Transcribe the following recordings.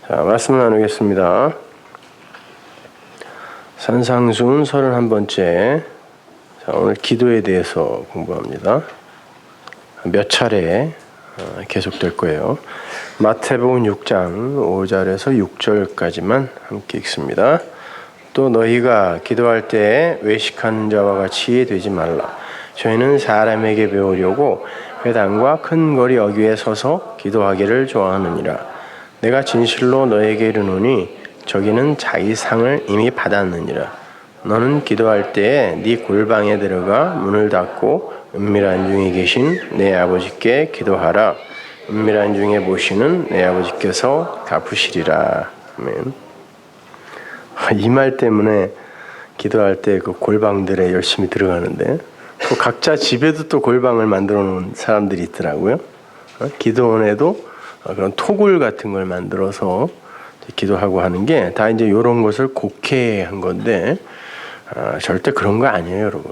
자, 말씀 나누겠습니다. 산상수훈 31번째. 자, 오늘 기도에 대해서 공부합니다. 몇 차례 계속될 거예요. 마태복음 6장 5절에서 6절까지만 함께 읽습니다. 또 너희가 기도할 때 외식하는 자와 같이 되지 말라. 저희는 사람에게 배우려고 회당과 큰 거리 어귀에 서서 기도하기를 좋아하느니라. 내가 진실로 너에게 이르노니 저기는 자기 상을 이미 받았느니라. 너는 기도할 때에 네 골방에 들어가 문을 닫고 은밀한 중에 계신 내 아버지께 기도하라. 은밀한 중에 보시는 내 아버지께서 갚으시리라. 아멘. 이 말 때문에 기도할 때 그 골방들에 열심히 들어가는데 또 각자 집에도 또 골방을 만들어 놓은 사람들이 있더라고요. 기도원에도 그런 토굴 같은 걸 만들어서 기도하고 하는 게 다 이제 이런 것을 곡해한 건데 절대 그런 거 아니에요, 여러분.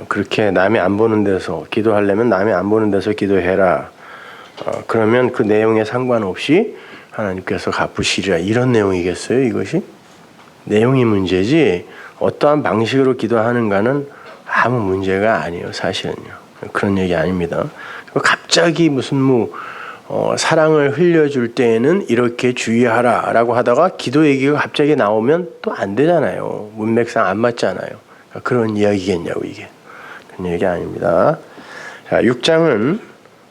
그렇게 남이 안 보는 데서 기도하려면 남이 안 보는 데서 기도해라. 그러면 그 내용에 상관없이 하나님께서 갚으시리라. 이런 내용이겠어요, 이것이? 내용이 문제지 어떠한 방식으로 기도하는가는 아무 문제가 아니에요, 사실은요. 그런 얘기 아닙니다. 갑자기 무슨 사랑을 흘려줄 때에는 이렇게 주의하라 라고 하다가 기도 얘기가 갑자기 나오면 또 안 되잖아요. 문맥상 안 맞잖아요. 그런 이야기겠냐고, 이게. 그런 얘기 아닙니다. 자, 6장은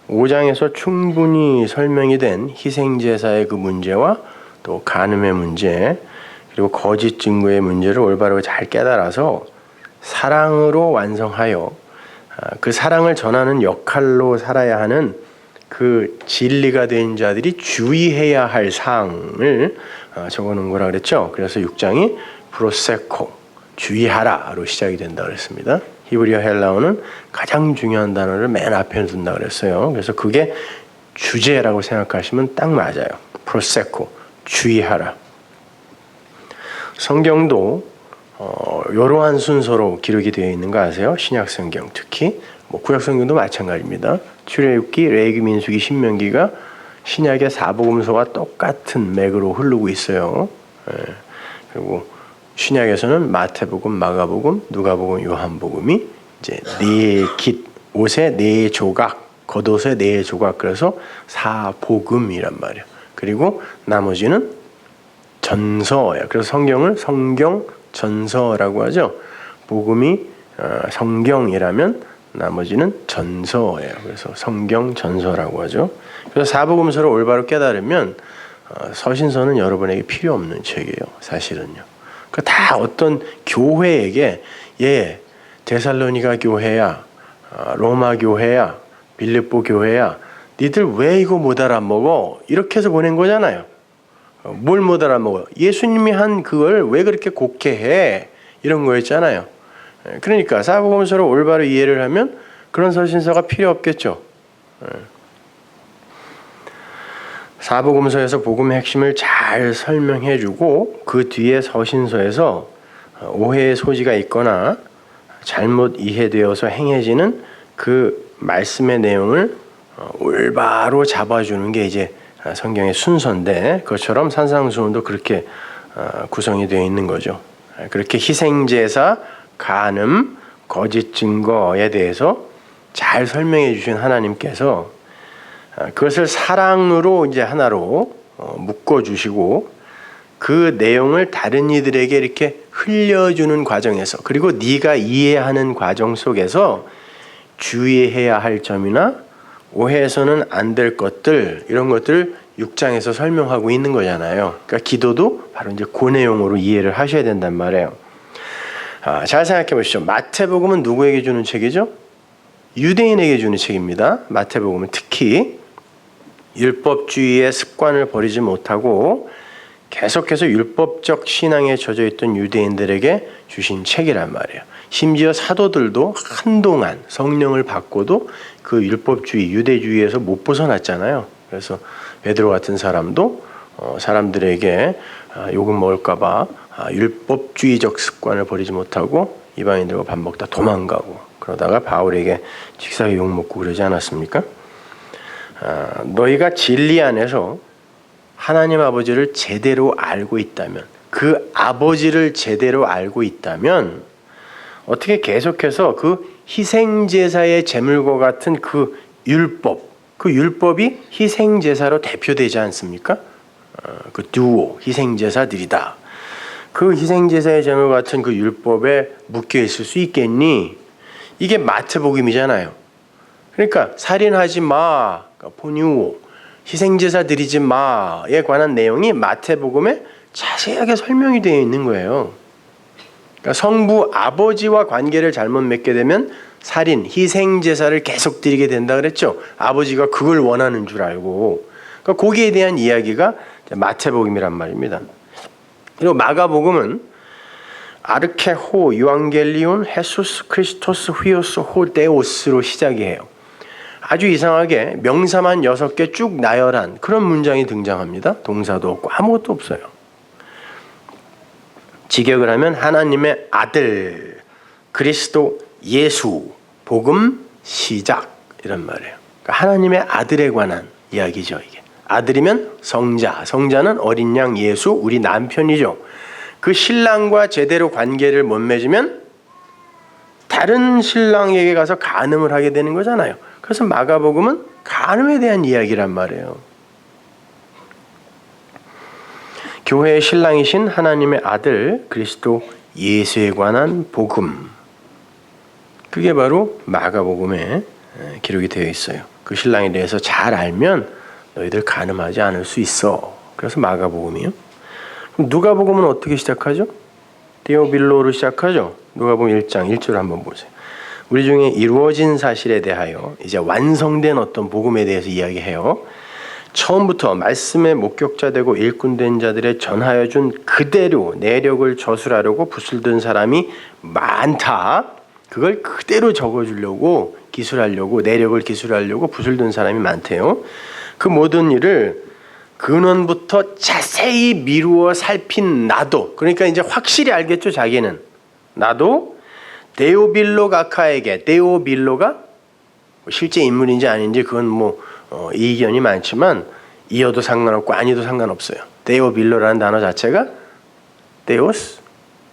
5장에서 충분히 설명이 된 희생제사의 그 문제와 또 간음의 문제, 그리고 거짓 증거의 문제를 올바로 잘 깨달아서 사랑으로 완성하여 그 사랑을 전하는 역할로 살아야 하는 그 진리가 된 자들이 주의해야 할 사항을 적어놓은 거라 그랬죠. 그래서 6장이 프로세코, 주의하라로 시작이 된다 그랬습니다. 히브리어 헬라어는 가장 중요한 단어를 맨 앞에 둔다 그랬어요. 그래서 그게 주제라고 생각하시면 딱 맞아요. 프로세코, 주의하라. 성경도 이러한 순서로 기록이 되어 있는 거 아세요? 신약 성경 특히 구약 성경도 마찬가지입니다. 출애굽기, 레위기, 민수기, 신명기가 신약의 사복음서와 똑같은 맥으로 흐르고 있어요. 그리고 신약에서는 마태복음, 마가복음, 누가복음, 요한복음이 이제 네 옷에 네 조각, 겉옷에 네 조각, 그래서 사복음이란 말이에요. 그리고 나머지는 전서예요. 그래서 성경을 성경 전서라고 하죠. 복음이 성경이라면 나머지는 전서예요. 그래서 성경 전서라고 하죠. 그래서 사복음서를 올바로 깨달으면 서신서는 여러분에게 필요 없는 책이에요. 사실은요. 그 다 어떤 교회에게 데살로니가 교회야, 로마 교회야, 빌립보 교회야, 니들 왜 이거 못 알아먹어? 이렇게 해서 보낸 거잖아요. 뭘 못 알아먹어? 예수님이 한 그걸 왜 그렇게 곡해해? 이런 거였잖아요. 그러니까 사복음서를 올바로 이해를 하면 그런 서신서가 필요 없겠죠. 사복음서에서 복음의 핵심을 잘 설명해주고 그 뒤에 서신서에서 오해의 소지가 있거나 잘못 이해되어서 행해지는 그 말씀의 내용을 올바로 잡아주는 게 이제 성경의 순서인데, 그것처럼 산상수훈도 그렇게 구성이 되어 있는 거죠. 그렇게 희생제사, 간음, 거짓 증거에 대해서 잘 설명해 주신 하나님께서 그것을 사랑으로 이제 하나로 묶어 주시고 그 내용을 다른 이들에게 이렇게 흘려주는 과정에서, 그리고 네가 이해하는 과정 속에서 주의해야 할 점이나 오해해서는 안 될 것들, 이런 것들을 6장에서 설명하고 있는 거잖아요. 그러니까 기도도 바로 이제 그 내용으로 이해를 하셔야 된단 말이에요. 잘 생각해 보시죠. 마태복음은 누구에게 주는 책이죠? 유대인에게 주는 책입니다. 마태복음은 특히 율법주의의 습관을 버리지 못하고 계속해서 율법적 신앙에 젖어 있던 유대인들에게 주신 책이란 말이에요. 심지어 사도들도 한동안 성령을 받고도 그 율법주의, 유대주의에서 못 벗어났잖아요. 그래서 베드로 같은 사람도 사람들에게 욕을 먹을까 봐 율법주의적 습관을 버리지 못하고 이방인들과 밥 먹다 도망가고, 그러다가 바울에게 직사에 욕먹고 그러지 않았습니까? 너희가 진리 안에서 하나님 아버지를 제대로 알고 있다면, 그 아버지를 제대로 알고 있다면 어떻게 계속해서 그 희생제사의 제물과 같은 그 율법이 희생제사로 대표되지 않습니까? 그 듀오, 희생제사들이다. 그 희생제사의 제물 같은 그 율법에 묶여 있을 수 있겠니? 이게 마태복음이잖아요. 그러니까 살인하지 마, 포니오, 희생제사 드리지 마에 관한 내용이 마태복음에 자세하게 설명이 되어 있는 거예요. 그러니까 성부 아버지와 관계를 잘못 맺게 되면 살인, 희생제사를 계속 드리게 된다 그랬죠. 아버지가 그걸 원하는 줄 알고. 그러니까 거기에 대한 이야기가 마태복음이란 말입니다. 그리고 마가복음은 아르케 호 유앙겔리온 헤수스 크리스토스 휘오스 호 데오스로 시작이에요. 아주 이상하게 명사만 6개 쭉 나열한 그런 문장이 등장합니다. 동사도 없고 아무것도 없어요. 직역을 하면 하나님의 아들, 그리스도 예수, 복음, 시작 이런 말이에요. 그러니까 하나님의 아들에 관한 이야기죠. 이게 아들이면 성자, 성자는 어린 양 예수, 우리 남편이죠. 그 신랑과 제대로 관계를 못 맺으면 다른 신랑에게 가서 간음을 하게 되는 거잖아요. 그래서 마가복음은 간음에 대한 이야기란 말이에요. 교회의 신랑이신 하나님의 아들 그리스도 예수에 관한 복음, 그게 바로 마가복음에 기록이 되어 있어요. 그 신랑에 대해서 잘 알면 너희들 간음하지 않을 수 있어. 그래서 마가복음이요. 그럼 누가복음은 어떻게 시작하죠? 데오빌로로 시작하죠. 누가복음 1장 1절 한번 보세요. 우리 중에 이루어진 사실에 대하여 이제 완성된 어떤 복음에 대해서 이야기해요. 처음부터 말씀의 목격자 되고 일꾼된 자들의 전하여 준 그대로 내력을 저술하려고 붓을 든 사람이 많다. 그걸 그대로 적어주려고 기술하려고 내력을 기술하려고 붓을 든 사람이 많대요. 그 모든 일을 근원부터 자세히 미루어 살핀 나도, 그러니까 이제 확실히 알겠죠. 자기는 나도 데오빌로 가카에게, 데오빌로가 실제 인물인지 아닌지 그건 이견이 많지만 이어도 상관없고 아니도 상관없어요. 데오빌로라는 단어 자체가 데오스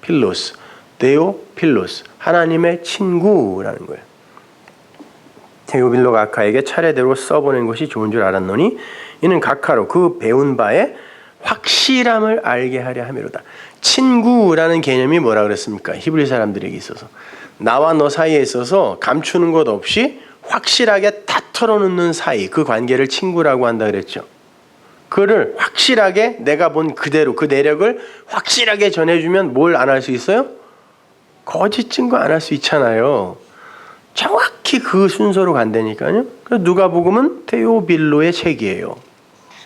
필로스, 데오필로스, 하나님의 친구라는 거예요. 데오빌로 가카에게 차례대로 써보낸 것이 좋은 줄 알았노니 이는 가카로 그 배운 바에 확실함을 알게 하려 함이로다. 친구라는 개념이 뭐라 그랬습니까? 히브리 사람들에게 있어서 나와 너 사이에 있어서 감추는 것 없이 확실하게 다 털어놓는 사이, 그 관계를 친구라고 한다 그랬죠. 그를 확실하게 내가 본 그대로 그 내력을 확실하게 전해주면 뭘 안 할 수 있어요? 거짓 증거 안 할 수 있잖아요. 정확히 그 순서로 간다니까요. 그래서 누가복음은 데오빌로의 책이에요.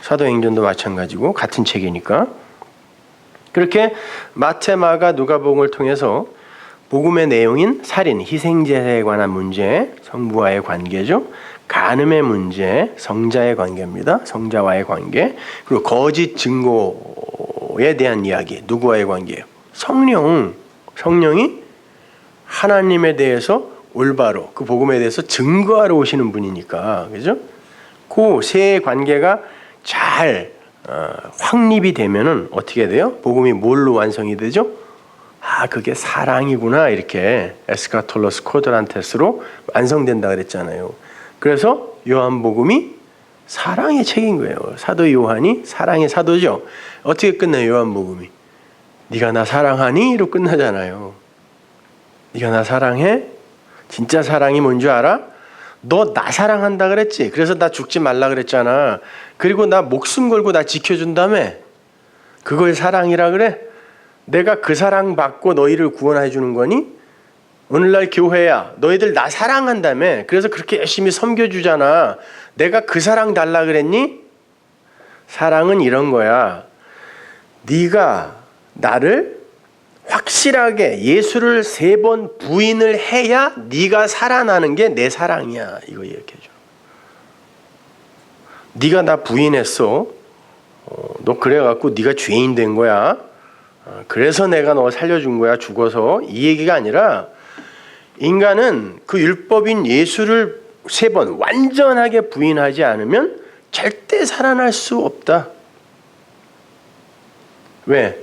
사도행전도 마찬가지고 같은 책이니까. 그렇게 마태, 마가, 누가복음을 통해서 복음의 내용인 살인, 희생제사에 관한 문제, 성부와의 관계죠. 간음의 문제, 성자의 관계입니다. 성자와의 관계. 그리고 거짓 증거에 대한 이야기, 누구와의 관계예요? 성령이 하나님에 대해서 올바로 그 복음에 대해서 증거하러 오시는 분이니까, 그죠? 그 세 관계가 잘 확립이 되면은 어떻게 돼요? 복음이 뭘로 완성이 되죠? 아, 그게 사랑이구나, 이렇게 에스카톨로스 코드란테스로 완성된다 그랬잖아요. 그래서 요한복음이 사랑의 책인 거예요. 사도 요한이 사랑의 사도죠. 어떻게 끝나요, 요한복음이? 네가 나 사랑하니?로 끝나잖아요. 네가 나 사랑해? 진짜 사랑이 뭔 줄 알아? 너 나 사랑한다 그랬지? 그래서 나 죽지 말라 그랬잖아. 그리고 나 목숨 걸고 나 지켜준다며? 그걸 사랑이라 그래? 내가 그 사랑 받고 너희를 구원해 주는 거니? 오늘날 교회야, 너희들 나 사랑한다며? 그래서 그렇게 열심히 섬겨주잖아. 내가 그 사랑 달라 그랬니? 사랑은 이런 거야. 네가 나를 확실하게 예수를 3번 부인을 해야 네가 살아나는 게 내 사랑이야. 이거 얘기해줘. 네가 나 부인했어. 너 그래갖고 네가 죄인 된 거야. 그래서 내가 너 살려준 거야. 죽어서. 이 얘기가 아니라 인간은 그 율법인 예수를 3번 완전하게 부인하지 않으면 절대 살아날 수 없다. 왜?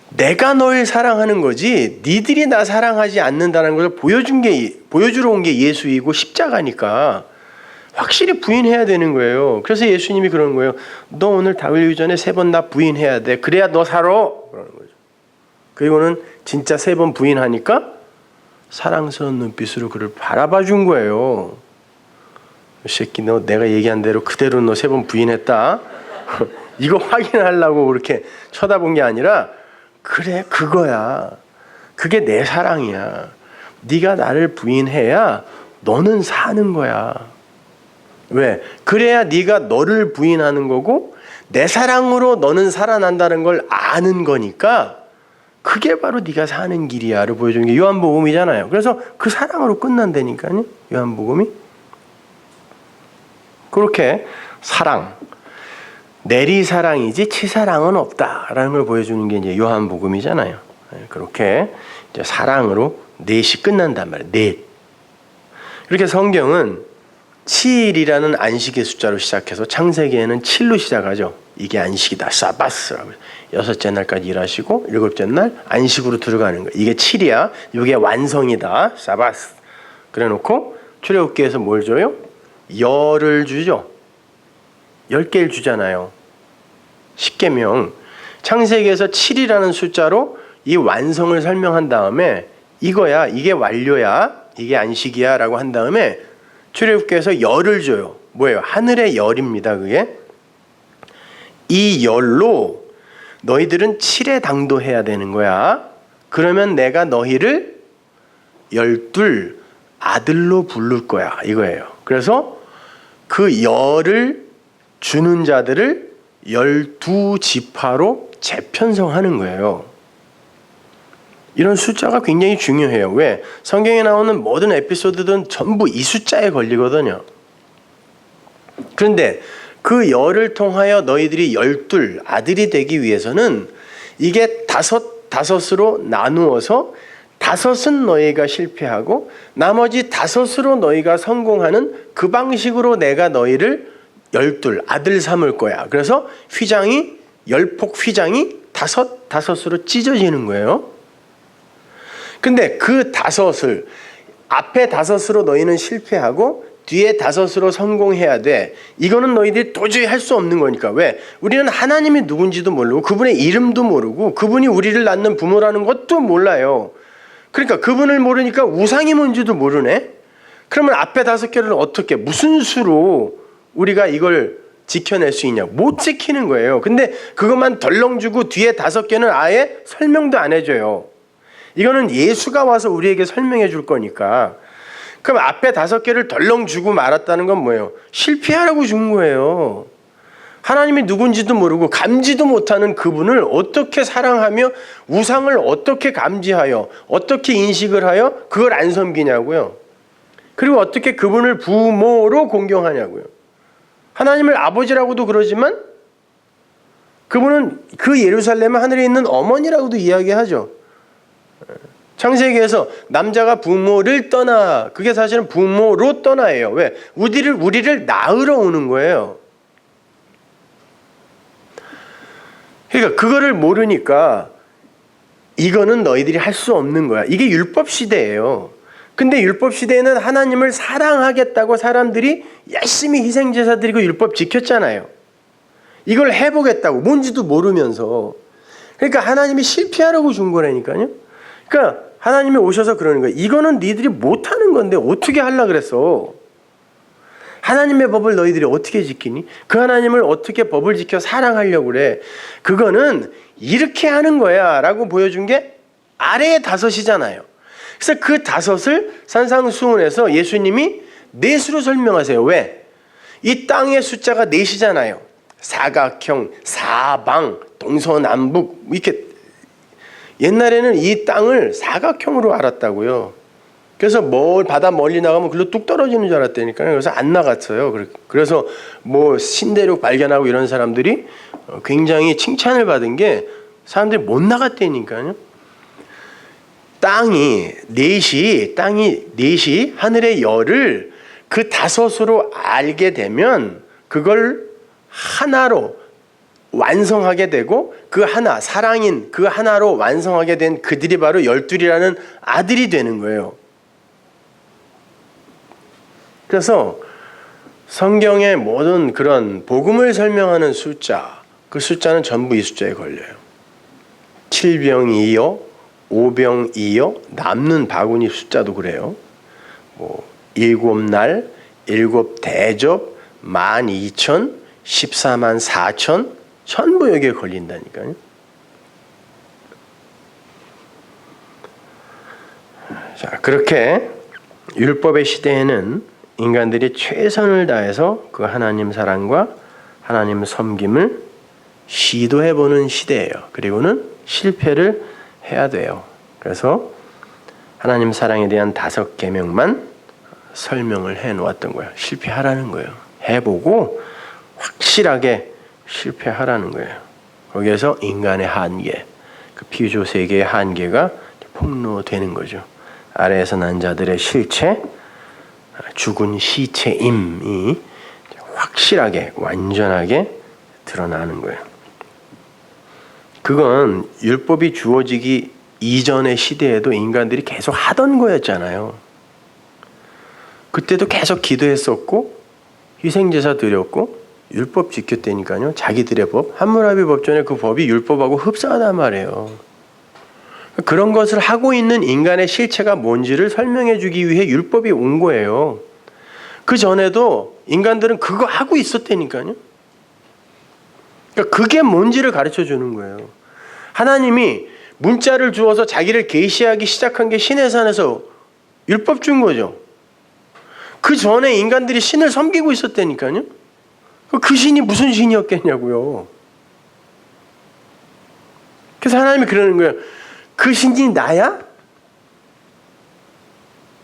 내가 널 사랑하는 거지 니들이 나 사랑하지 않는다는 것을 보여주러 온 게 예수이고 십자가니까 확실히 부인해야 되는 거예요. 그래서 예수님이 그러는 거예요. 너 오늘 닭 울기 전에 3번 나 부인해야 돼. 그래야 너 살아. 그러는 거죠. 그리고는 진짜 3번 부인하니까 사랑스러운 눈빛으로 그를 바라봐 준 거예요. 이 새끼 너 내가 얘기한 대로 그대로 너 3번 부인했다. 이거 확인하려고 그렇게 쳐다본 게 아니라 그래 그거야. 그게 내 사랑이야. 네가 나를 부인해야 너는 사는 거야. 왜? 그래야 네가 너를 부인하는 거고 내 사랑으로 너는 살아난다는 걸 아는 거니까 그게 바로 네가 사는 길이야를 보여주는 게 요한복음이잖아요. 그래서 그 사랑으로 끝난다니까요. 요한복음이. 그렇게 사랑, 내리사랑이지 치사랑은 없다라는 걸 보여주는 게 이제 요한복음이잖아요. 그렇게 이제 사랑으로 넷이 끝난단 말이에요. 넷. 이렇게 성경은 7이라는 안식의 숫자로 시작해서 창세기에는 7로 시작하죠. 이게 안식이다. 사바스라고. 6째 날까지 일하시고 7째 날 안식으로 들어가는 거예요. 이게 7이야. 이게 완성이다. 사바스. 그래 놓고 출애굽기에서 뭘 줘요? 열을 주죠. 10개를 주잖아요. 10계명. 창세기에서 7이라는 숫자로 이 완성을 설명한 다음에 이거야. 이게 완료야. 이게 안식이야. 라고 한 다음에 출애굽기에서 열을 줘요. 뭐예요? 하늘의 열입니다. 그게. 이 열로 너희들은 7에 당도해야 되는 거야. 그러면 내가 너희를 12 아들로 부를 거야. 이거예요. 그래서 그 열을 주는 자들을 12지파로 재편성하는 거예요. 이런 숫자가 굉장히 중요해요. 왜? 성경에 나오는 모든 에피소드들은 전부 이 숫자에 걸리거든요. 그런데 그 열을 통하여 너희들이 12 아들이 되기 위해서는 이게 다섯으로 나누어서 5은 너희가 실패하고 나머지 5으로 너희가 성공하는 그 방식으로 내가 너희를 12 아들 삼을 거야. 그래서 휘장이 10폭 휘장이 5으로 찢어지는 거예요. 근데 그 5을 앞에 5으로 너희는 실패하고 뒤에 5으로 성공해야 돼. 이거는 너희들이 도저히 할 수 없는 거니까. 왜? 우리는 하나님이 누군지도 모르고 그분의 이름도 모르고 그분이 우리를 낳는 부모라는 것도 몰라요. 그러니까 그분을 모르니까 우상이 뭔지도 모르네. 그러면 앞에 5개를 어떻게 무슨 수로 우리가 이걸 지켜낼 수 있냐? 못 지키는 거예요. 근데 그것만 덜렁 주고 뒤에 5개는 아예 설명도 안 해줘요. 이거는 예수가 와서 우리에게 설명해 줄 거니까. 그럼 앞에 5개를 덜렁 주고 말았다는 건 뭐예요? 실패하라고 준 거예요. 하나님이 누군지도 모르고 감지도 못하는 그분을 어떻게 사랑하며 우상을 어떻게 감지하여 어떻게 인식을 하여 그걸 안 섬기냐고요. 그리고 어떻게 그분을 부모로 공경하냐고요. 하나님을 아버지라고도 그러지만 그분은 그 예루살렘 하늘에 있는 어머니라고도 이야기하죠. 창세기에서 남자가 부모를 떠나, 그게 사실은 부모로 떠나예요. 왜? 우리를 낳으러 오는 거예요. 그러니까 그거를 모르니까 이거는 너희들이 할 수 없는 거야. 이게 율법 시대예요. 근데 율법 시대에는 하나님을 사랑하겠다고 사람들이 열심히 희생제사 드리고 율법 지켰잖아요. 이걸 해보겠다고 뭔지도 모르면서. 그러니까 하나님이 실패하라고 준 거라니까요. 그러니까 하나님이 오셔서 그러는 거예요. 이거는 니들이 못하는 건데 어떻게 하려고 그랬어? 하나님의 법을 너희들이 어떻게 지키니? 그 하나님을 어떻게 법을 지켜 사랑하려고 그래? 그거는 이렇게 하는 거야 라고 보여준 게 아래의 5이잖아요. 그래서 그 5을 산상수훈에서 예수님이 넷으로 설명하세요. 왜? 이 땅의 숫자가 넷이잖아요. 사각형, 사방, 동서남북 이렇게. 옛날에는 이 땅을 사각형으로 알았다고요. 그래서 바다 멀리 나가면 글로 뚝 떨어지는 줄 알았다니까요. 그래서 안 나갔어요. 그래서 뭐 신대륙 발견하고 이런 사람들이 굉장히 칭찬을 받은 게 사람들이 못 나갔다니까요. 땅이 넷이 하늘의 열을 그 5으로 알게 되면 그걸 하나로 완성하게 되고 그 하나, 사랑인 그 하나로 완성하게 된 그들이 바로 열둘이라는 아들이 되는 거예요. 그래서 성경의 모든 그런 복음을 설명하는 숫자, 그 숫자는 전부 이 숫자에 걸려요. 7병이요, 5병이요, 남는 바구니 숫자도 그래요. 7날, 7대접, 12,000, 14만 4천, 전부 여기에 걸린다니까요. 자, 그렇게 율법의 시대에는 인간들이 최선을 다해서 그 하나님 사랑과 하나님 섬김을 시도해보는 시대예요. 그리고는 실패를 해야 돼요. 그래서 하나님 사랑에 대한 5계명만 설명을 해놓았던 거예요. 실패하라는 거예요. 해보고 확실하게 실패하라는 거예요. 거기에서 인간의 한계, 그 피조 세계의 한계가 폭로되는 거죠. 아래에서 난 자들의 실체, 죽은 시체임이 확실하게 완전하게 드러나는 거예요. 그건 율법이 주어지기 이전의 시대에도 인간들이 계속 하던 거였잖아요. 그때도 계속 기도했었고 희생제사 드렸고 율법 지켰다니까요. 자기들의 법, 함무라비 법전에 그 법이 율법하고 흡사하단 말이에요. 그런 것을 하고 있는 인간의 실체가 뭔지를 설명해 주기 위해 율법이 온 거예요. 그 전에도 인간들은 그거 하고 있었다니까요. 그러니까 그게 뭔지를 가르쳐 주는 거예요. 하나님이 문자를 주어서 자기를 계시하기 시작한 게 시내 산에서 율법 준 거죠. 그 전에 인간들이 신을 섬기고 있었다니까요. 그 신이 무슨 신이었겠냐고요. 그래서 하나님이 그러는 거예요. 그 신이 나야?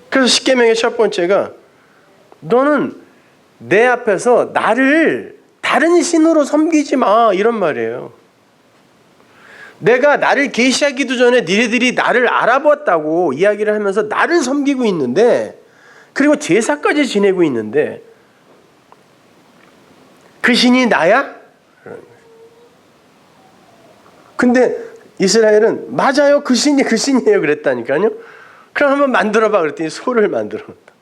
그래서 십계명의 첫 번째가 너는 내 앞에서 나를 다른 신으로 섬기지 마 이런 말이에요. 내가 나를 계시하기도 전에 니네들이 나를 알아봤다고 이야기를 하면서 나를 섬기고 있는데 그리고 제사까지 지내고 있는데 그 신이 나야? 근데 이스라엘은 맞아요. 그 신이 그 신이에요. 그랬다니까요. 그럼 한번 만들어봐. 그랬더니 소를 만들어놨다.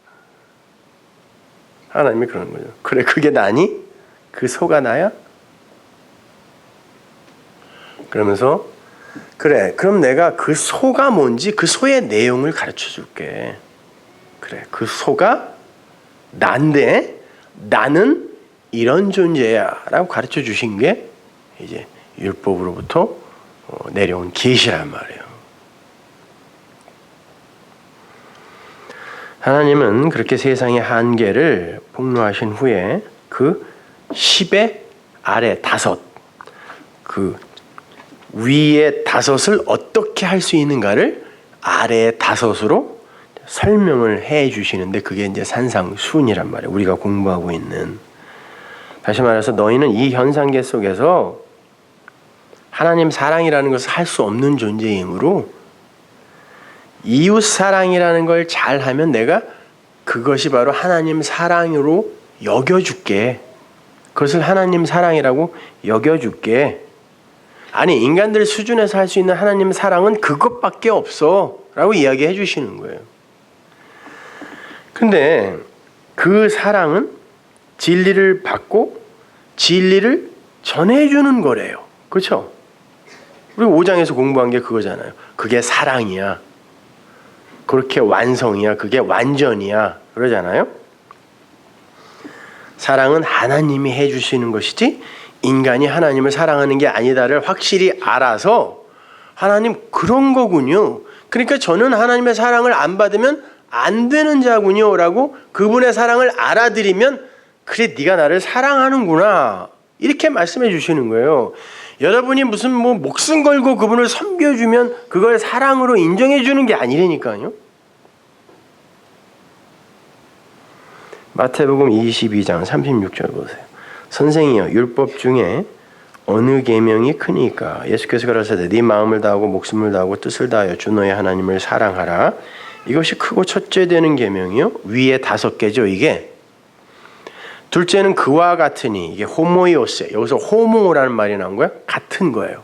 하나님이 그러는 거죠. 그래 그게 나니? 그 소가 나야? 그러면서 그래 그럼 내가 그 소가 뭔지 그 소의 내용을 가르쳐 줄게. 그래 그 소가 난데 나는 이런 존재야 라고 가르쳐 주신 게 이제 율법으로부터 내려온 계시란 말이에요. 하나님은 그렇게 세상의 한계를 폭로하신 후에 그 10의 아래 5, 그 위에 5을 어떻게 할 수 있는가를 아래 5으로 설명을 해 주시는데 그게 이제 산상수훈이란 말이에요. 우리가 공부하고 있는. 다시 말해서 너희는 이 현상계 속에서 하나님 사랑이라는 것을 할 수 없는 존재이므로 이웃 사랑이라는 걸 잘하면 내가 그것이 바로 하나님 사랑으로 여겨줄게. 그것을 하나님 사랑이라고 여겨줄게. 아니 인간들 수준에서 할 수 있는 하나님 사랑은 그것밖에 없어 라고 이야기해 주시는 거예요. 근데 그 사랑은 진리를 받고 진리를 전해주는 거래요. 그렇죠? 우리 5장에서 공부한 게 그거잖아요. 그게 사랑이야. 그렇게 완성이야. 그게 완전이야. 그러잖아요. 사랑은 하나님이 해주시는 것이지 인간이 하나님을 사랑하는 게 아니다를 확실히 알아서 하나님 그런 거군요. 그러니까 저는 하나님의 사랑을 안 받으면 안 되는 자군요 라고 그분의 사랑을 알아들이면 그래 네가 나를 사랑하는구나 이렇게 말씀해 주시는 거예요. 여러분이 무슨 목숨 걸고 그분을 섬겨주면 그걸 사랑으로 인정해 주는 게 아니라니까요. 마태복음 22장 36절 보세요. 선생이여 율법 중에 어느 계명이 크니까? 예수께서 가라사대 네 마음을 다하고 목숨을 다하고 뜻을 다하여 주 너의 하나님을 사랑하라. 이것이 크고 첫째 되는 계명이요. 위에 5개죠. 이게 둘째는 그와 같으니, 이게 호모이오스. 여기서 호모라는 말이 나온 거야? 같은 거예요.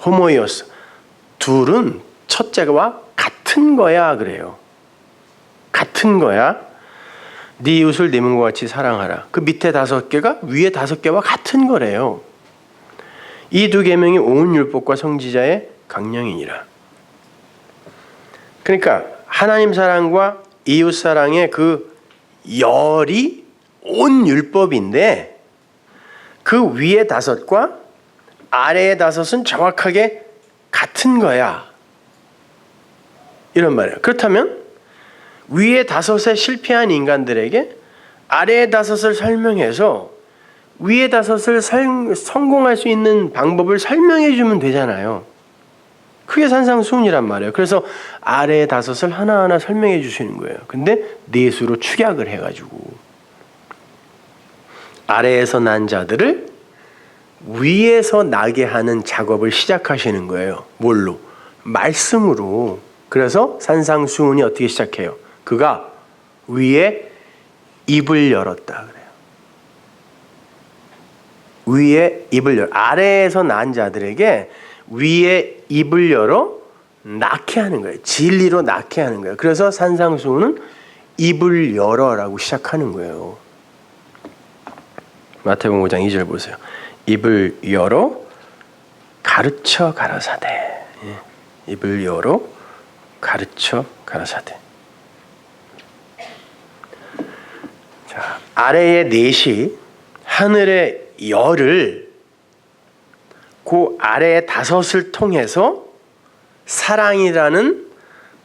호모이오스. 둘은 첫째와 같은 거야 그래요. 같은 거야. 네 이웃을 네 몸과 같이 사랑하라. 그 밑에 5개가 위에 5개와 같은 거래요. 이 두 계명이 온 율법과 성지자의 강령이니라. 그러니까 하나님 사랑과 이웃 사랑의 그 열이 온 율법인데 그 위에 5과 아래의 5은 정확하게 같은 거야. 이런 말이에요. 그렇다면 위에 5에 실패한 인간들에게 아래의 5을 설명해서 위에 5을 성공할 수 있는 방법을 설명해 주면 되잖아요. 그게 산상수훈이란 말이에요. 그래서 아래의 5을 하나하나 설명해 주시는 거예요. 근데 넷으로 축약을 해가지고 아래에서 난 자들을 위에서 나게 하는 작업을 시작하시는 거예요. 뭘로? 말씀으로. 그래서 산상수훈이 어떻게 시작해요? 그가 위에 입을 열었다 그래요. 위에 입을 열어. 아래에서 난 자들에게 위에 입을 열어 낳게 하는 거예요. 진리로 낳게 하는 거예요. 그래서 산상수훈은 입을 열어라고 시작하는 거예요. 마태복음 5장 2절 보세요. 입을 열어 가르쳐 가라사대. 입을 열어 가르쳐 가라사대. 자, 아래의 4이 하늘의 열을 그 아래의 5을 통해서 사랑이라는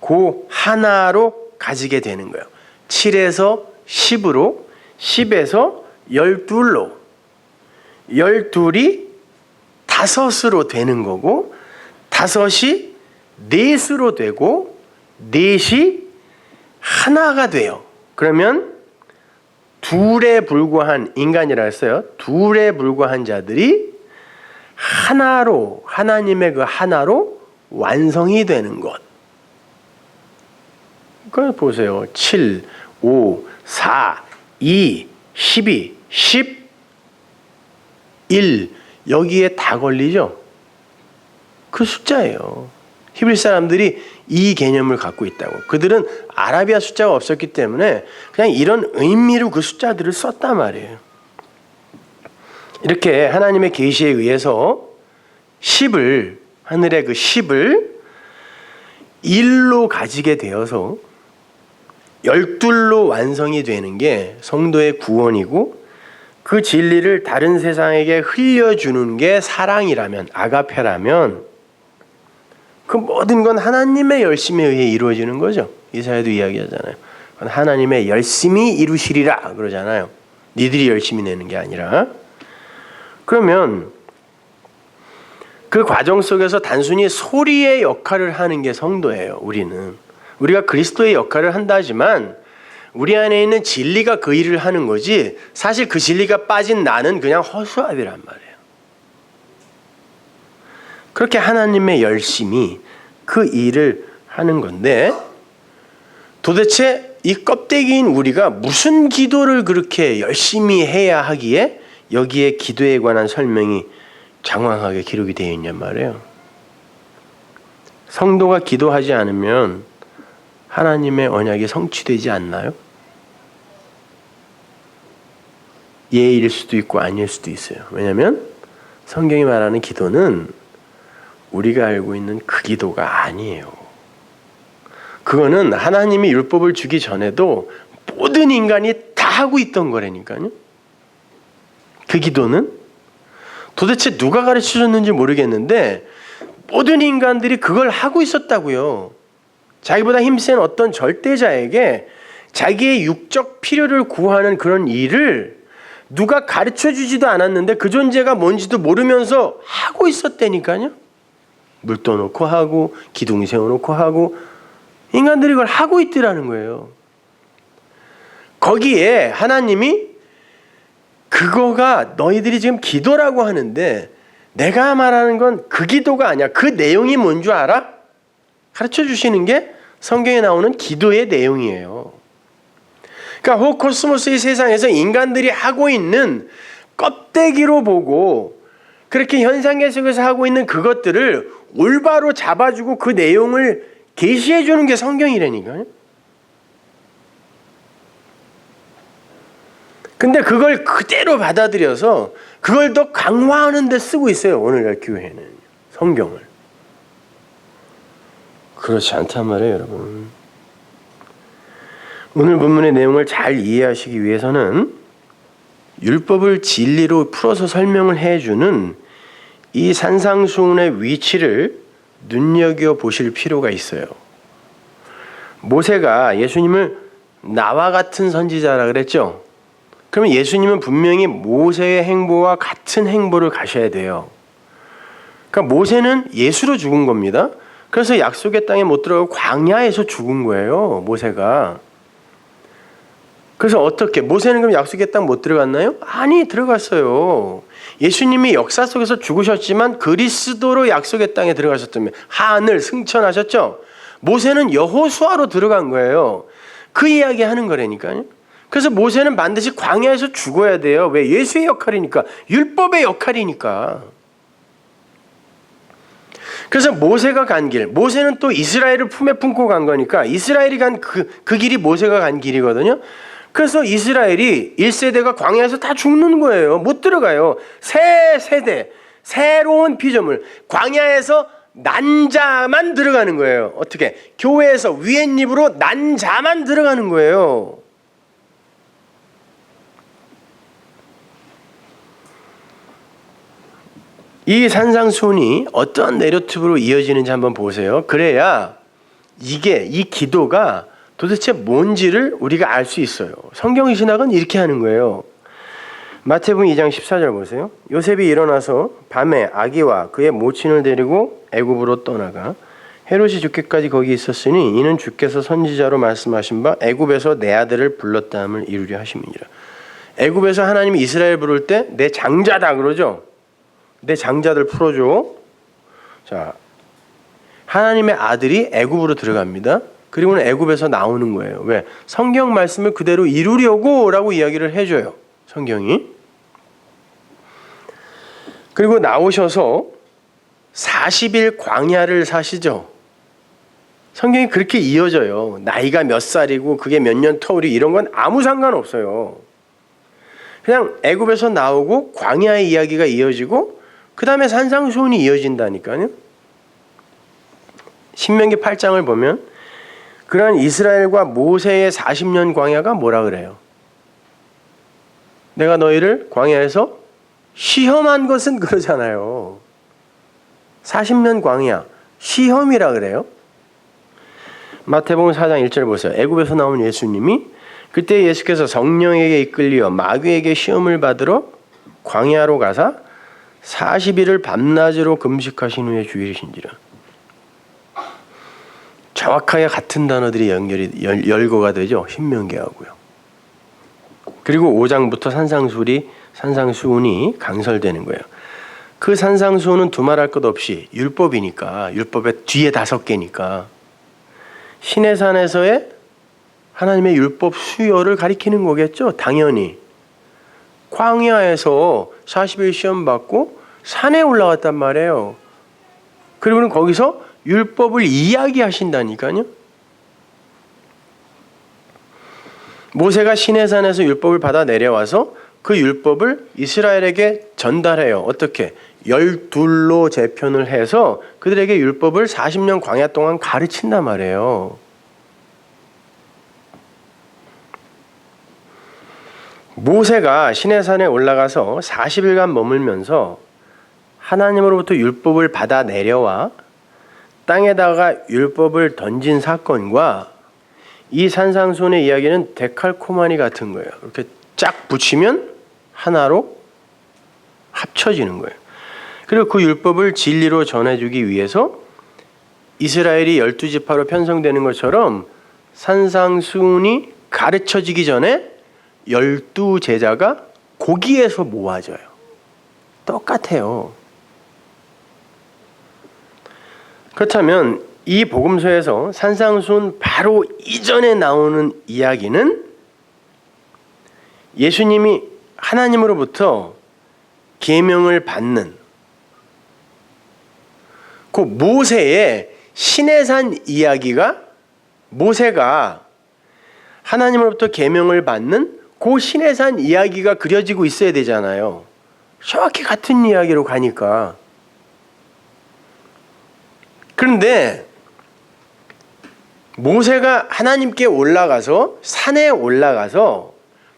그 하나로 가지게 되는 거예요. 7에서 10으로, 10에서 12로, 12이 5으로 되는 거고 5이 4으로 되고 4이 하나가 돼요. 그러면 2에 불과한 인간이라 했어요. 2에 불과한 자들이 하나로, 하나님의 그 하나로 완성이 되는 것. 그걸 보세요. 7, 5, 4, 2, 12, 10, 1 여기에 다 걸리죠. 그 숫자예요. 히브리 사람들이 이 개념을 갖고 있다고. 그들은 아라비아 숫자가 없었기 때문에 그냥 이런 의미로 그 숫자들을 썼단 말이에요. 이렇게 하나님의 계시에 의해서 10을, 하늘의 그 10을 1로 가지게 되어서 12로 완성이 되는 게 성도의 구원이고 그 진리를 다른 세상에게 흘려주는 게 사랑이라면, 아가페라면 그 모든 건 하나님의 열심에 의해 이루어지는 거죠. 이사야도 이야기하잖아요. 하나님의 열심히 이루시리라 그러잖아요. 니들이 열심히 내는 게 아니라. 그러면 그 과정 속에서 단순히 소리의 역할을 하는 게 성도예요. 우리가 그리스도의 역할을 한다지만 우리 안에 있는 진리가 그 일을 하는 거지 사실 그 진리가 빠진 나는 그냥 허수아비란 말이에요. 그렇게 하나님의 열심이 그 일을 하는 건데 도대체 이 껍데기인 우리가 무슨 기도를 그렇게 열심히 해야 하기에 여기에 기도에 관한 설명이 장황하게 기록이 되어 있냔 말이에요. 성도가 기도하지 않으면 하나님의 언약이 성취되지 않나요? 예일 수도 있고 아닐 수도 있어요. 왜냐하면 성경이 말하는 기도는 우리가 알고 있는 그 기도가 아니에요. 그거는 하나님이 율법을 주기 전에도 모든 인간이 다 하고 있던 거라니까요. 그 기도는 도대체 누가 가르쳐줬는지 모르겠는데 모든 인간들이 그걸 하고 있었다고요. 자기보다 힘센 어떤 절대자에게 자기의 육적 필요를 구하는 그런 일을 누가 가르쳐주지도 않았는데 그 존재가 뭔지도 모르면서 하고 있었다니까요. 물 떠놓고 하고 기둥 세워놓고 하고 인간들이 그걸 하고 있더라는 거예요. 거기에 하나님이 그거가 너희들이 지금 기도라고 하는데 내가 말하는 건 그 기도가 아니야. 그 내용이 뭔 줄 알아? 가르쳐 주시는 게 성경에 나오는 기도의 내용이에요. 그러니까 호코스모스의 세상에서 인간들이 하고 있는 껍데기로 보고 그렇게 현상 계속해서 하고 있는 그것들을 올바로 잡아주고 그 내용을 계시해 주는 게 성경이라니까요. 근데 그걸 그대로 받아들여서 그걸 더 강화하는 데 쓰고 있어요. 오늘날 교회는 성경을. 그렇지 않단 말이에요, 여러분. 오늘 본문의 내용을 잘 이해하시기 위해서는 율법을 진리로 풀어서 설명을 해주는 이 산상수훈의 위치를 눈여겨보실 필요가 있어요. 모세가 예수님을 나와 같은 선지자라 그랬죠? 그러면 예수님은 분명히 모세의 행보와 같은 행보를 가셔야 돼요. 그러니까 모세는 예수로 죽은 겁니다. 그래서 약속의 땅에 못 들어가고 광야에서 죽은 거예요, 모세가. 그래서 어떻게? 모세는 그럼 약속의 땅 못 들어갔나요? 아니, 들어갔어요. 예수님이 역사 속에서 죽으셨지만 그리스도로 약속의 땅에 들어가셨다면 하늘 승천하셨죠? 모세는 여호수아로 들어간 거예요. 그 이야기 하는 거라니까요. 그래서 모세는 반드시 광야에서 죽어야 돼요. 왜? 예수의 역할이니까. 율법의 역할이니까. 그래서 모세가 간 길, 모세는 또 이스라엘을 품에 품고 간 거니까 이스라엘이 간 그 길이 모세가 간 길이거든요. 그래서 이스라엘이 1세대가 광야에서 다 죽는 거예요. 못 들어가요. 새 세대, 새로운 피조물, 광야에서 난 자만 들어가는 거예요. 어떻게? 교회에서 위엔립으로 난 자만 들어가는 거예요. 이 산상수훈이 어떠한 내러티브로 이어지는지 한번 보세요. 그래야 이 기도가 도대체 뭔지를 우리가 알 수 있어요. 성경 신학은 이렇게 하는 거예요. 마태복음 2장 14절 보세요. 요셉이 일어나서 밤에 아기와 그의 모친을 데리고 애굽으로 떠나가 헤롯이 죽기까지 거기 있었으니 이는 주께서 선지자로 말씀하신 바 애굽에서 내 아들을 불렀다 함을 이루려 하심이니라. 애굽에서 하나님이 이스라엘 부를 때 내 장자다 그러죠. 내 장자들 풀어줘. 자, 하나님의 아들이 애굽으로 들어갑니다. 그리고는 애굽에서 나오는 거예요. 왜? 성경 말씀을 그대로 이루려고 라고 이야기를 해줘요. 성경이. 그리고 나오셔서 40일 광야를 사시죠. 성경이 그렇게 이어져요. 나이가 몇 살이고 그게 몇 년 터울이 이런 건 아무 상관없어요. 그냥 애굽에서 나오고 광야의 이야기가 이어지고 그 다음에 산상수훈이 이어진다니까요. 신명기 8장을 보면 그러한 이스라엘과 모세의 40년 광야가 뭐라 그래요? 내가 너희를 광야에서 시험한 것은 그러잖아요. 40년 광야, 시험이라 그래요. 마태복음 4장 1절 보세요. 애굽에서 나온 예수님이 그때 예수께서 성령에게 이끌려 마귀에게 시험을 받으러 광야로 가사 40일을 밤낮으로 금식하신 후에 주일이신지라. 정확하게 같은 단어들이 열거가 되죠. 신명기하고요. 그리고 5장부터 산상수훈이 강설되는 거예요. 그 산상수훈은 두말할 것 없이 율법이니까, 율법의 뒤에 5개니까 신의 산에서의 하나님의 율법 수요를 가리키는 거겠죠. 당연히. 광야에서 40일 시험 받고 산에 올라갔단 말이에요. 그리고는 거기서 율법을 이야기하신다니까요. 모세가 시내산에서 율법을 받아 내려와서 그 율법을 이스라엘에게 전달해요. 어떻게? 12로 재편을 해서 그들에게 율법을 40년 광야 동안 가르친단 말이에요. 모세가 시내산에 올라가서 40일간 머물면서 하나님으로부터 율법을 받아 내려와 땅에다가 율법을 던진 사건과 이 산상수훈의 이야기는 데칼코마니 같은 거예요. 이렇게 쫙 붙이면 하나로 합쳐지는 거예요. 그리고 그 율법을 진리로 전해주기 위해서 이스라엘이 12지파로 편성되는 것처럼 산상수훈이 가르쳐지기 전에 12제자가 거기에서 모아져요. 똑같아요. 그렇다면 이 복음서에서 산상수훈 바로 이전에 나오는 이야기는 예수님이 하나님으로부터 계명을 받는 그 모세의 시내산 이야기가, 모세가 하나님으로부터 계명을 받는 그 시내산 이야기가 그려지고 있어야 되잖아요. 정확히 같은 이야기로 가니까. 그런데 모세가 하나님께 올라가서, 산에 올라가서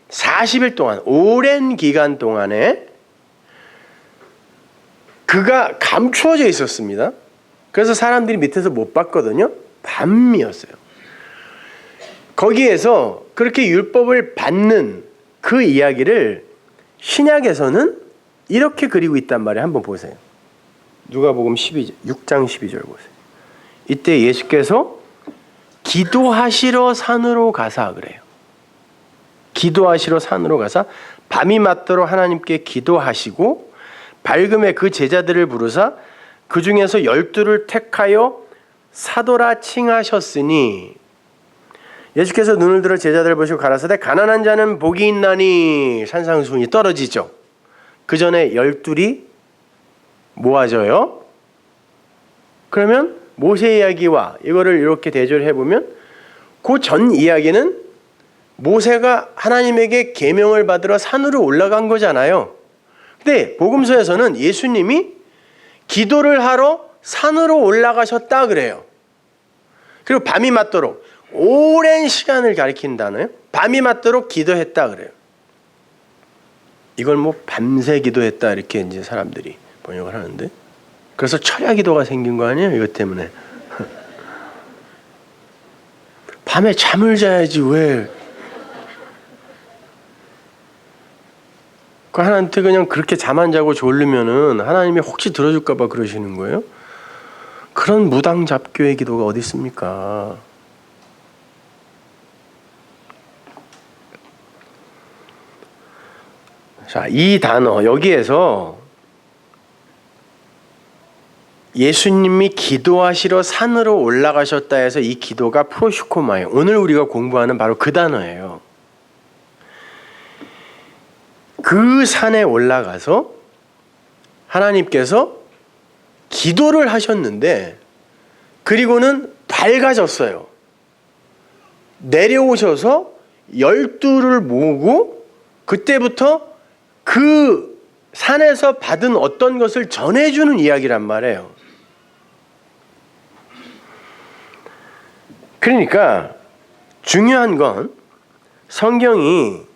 40일 동안, 오랜 기간 동안에 그가 감추어져 있었습니다. 그래서 사람들이 밑에서 못 봤거든요. 밤이었어요. 거기에서 그렇게 율법을 받는 그 이야기를 신약에서는 이렇게 그리고 있단 말이에요. 한번 보세요. 누가복음 6장 12절 보세요. 이때 예수께서 기도하시러 산으로 가사 그래요. 기도하시러 산으로 가사 밤이 맞도록 하나님께 기도하시고 밝음에 그 제자들을 부르사 그 중에서 12를 택하여 사도라 칭하셨으니, 예수께서 눈을 들어 제자들을 보시고 가라사대 가난한 자는 복이 있나니, 산상수훈이 떨어지죠. 그 전에 12이 모아져요. 그러면 모세 이야기와 이거를 이렇게 대조를 해보면 그 전 이야기는 모세가 하나님에게 계명을 받으러 산으로 올라간 거잖아요. 근데 복음서에서는 예수님이 기도를 하러 산으로 올라가셨다 그래요. 그리고 밤이 맞도록, 오랜 시간을 가리킨다네요. 밤이 맞도록 기도했다 그래요. 이걸 뭐 밤새 기도했다 이렇게 이제 사람들이 번역을 하는데, 그래서 철야 기도가 생긴 거 아니에요? 이것 때문에. 밤에 잠을 자야지 왜? 그 하나님한테 그냥 그렇게 잠 안 자고 졸리면은 하나님이 혹시 들어줄까 봐 그러시는 거예요? 그런 무당 잡교의 기도가 어디 있습니까? 자, 이 단어 여기에서 예수님이 기도하시러 산으로 올라가셨다 해서 이 기도가 프로슈코마예요. 오늘 우리가 공부하는 바로 그 단어예요. 그 산에 올라가서 하나님께서 기도를 하셨는데, 그리고는 밝아졌어요. 내려오셔서 12를 모으고 그때부터 그 산에서 받은 어떤 것을 전해주는 이야기란 말이에요. 그러니까 중요한 건 성경이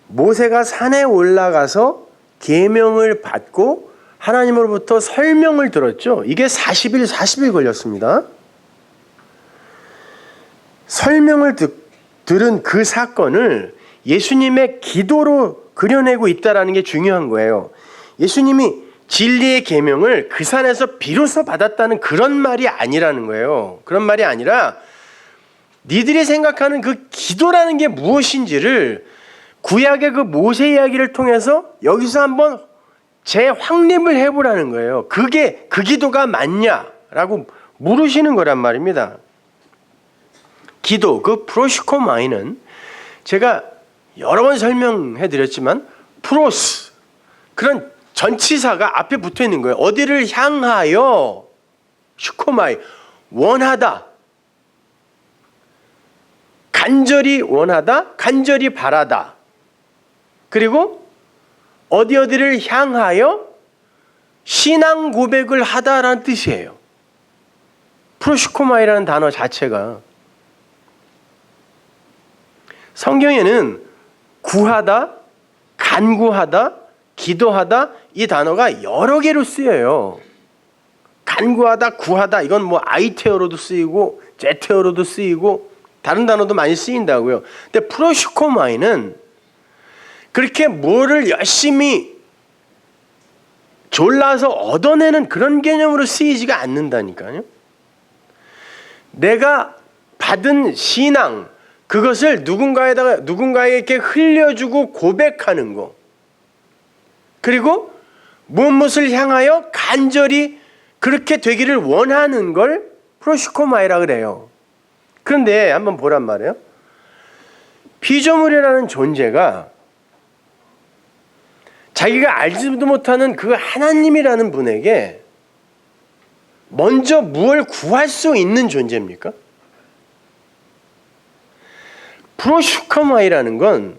모세가 산에 올라가서 계명을 받고 하나님으로부터 설명을 들었죠. 이게 40일 걸렸습니다. 설명을 들은 그 사건을 예수님의 기도로 그려내고 있다는 게 중요한 거예요. 예수님이 진리의 계명을 그 산에서 비로소 받았다는 그런 말이 아니라는 거예요. 그런 말이 아니라 니들이 생각하는 그 기도라는 게 무엇인지를 구약의 그 모세 이야기를 통해서 여기서 한번 재확립을 해보라는 거예요. 그게 그 기도가 맞냐라고 물으시는 거란 말입니다. 기도, 그 프로시코마이는 제가 여러 번 설명해 드렸지만 프로스, 그런 전치사가 앞에 붙어 있는 거예요. 어디를 향하여, 슈코마이, 원하다, 간절히 원하다, 간절히 바라다, 그리고 어디를 향하여 신앙 고백을 하다라는 뜻이에요. 프로시코마이라는 단어 자체가. 성경에는 구하다, 간구하다, 기도하다, 이 단어가 여러 개로 쓰여요. 간구하다, 구하다, 이건 뭐 아이테어로도 쓰이고 제테어로도 쓰이고 다른 단어도 많이 쓰인다고요. 근데 프로시코마이는 그렇게 뭐를 열심히 졸라서 얻어내는 그런 개념으로 쓰이지가 않는다니까요. 내가 받은 신앙, 그것을 누군가에게 흘려주고 고백하는 거, 그리고 무엇을 향하여 간절히 그렇게 되기를 원하는 걸 프로시코마이라 그래요. 그런데 한번 보란 말이에요. 피조물이라는 존재가 자기가 알지도 못하는 그 하나님이라는 분에게 먼저 무엇을 구할 수 있는 존재입니까? 프로슈커마이라는 건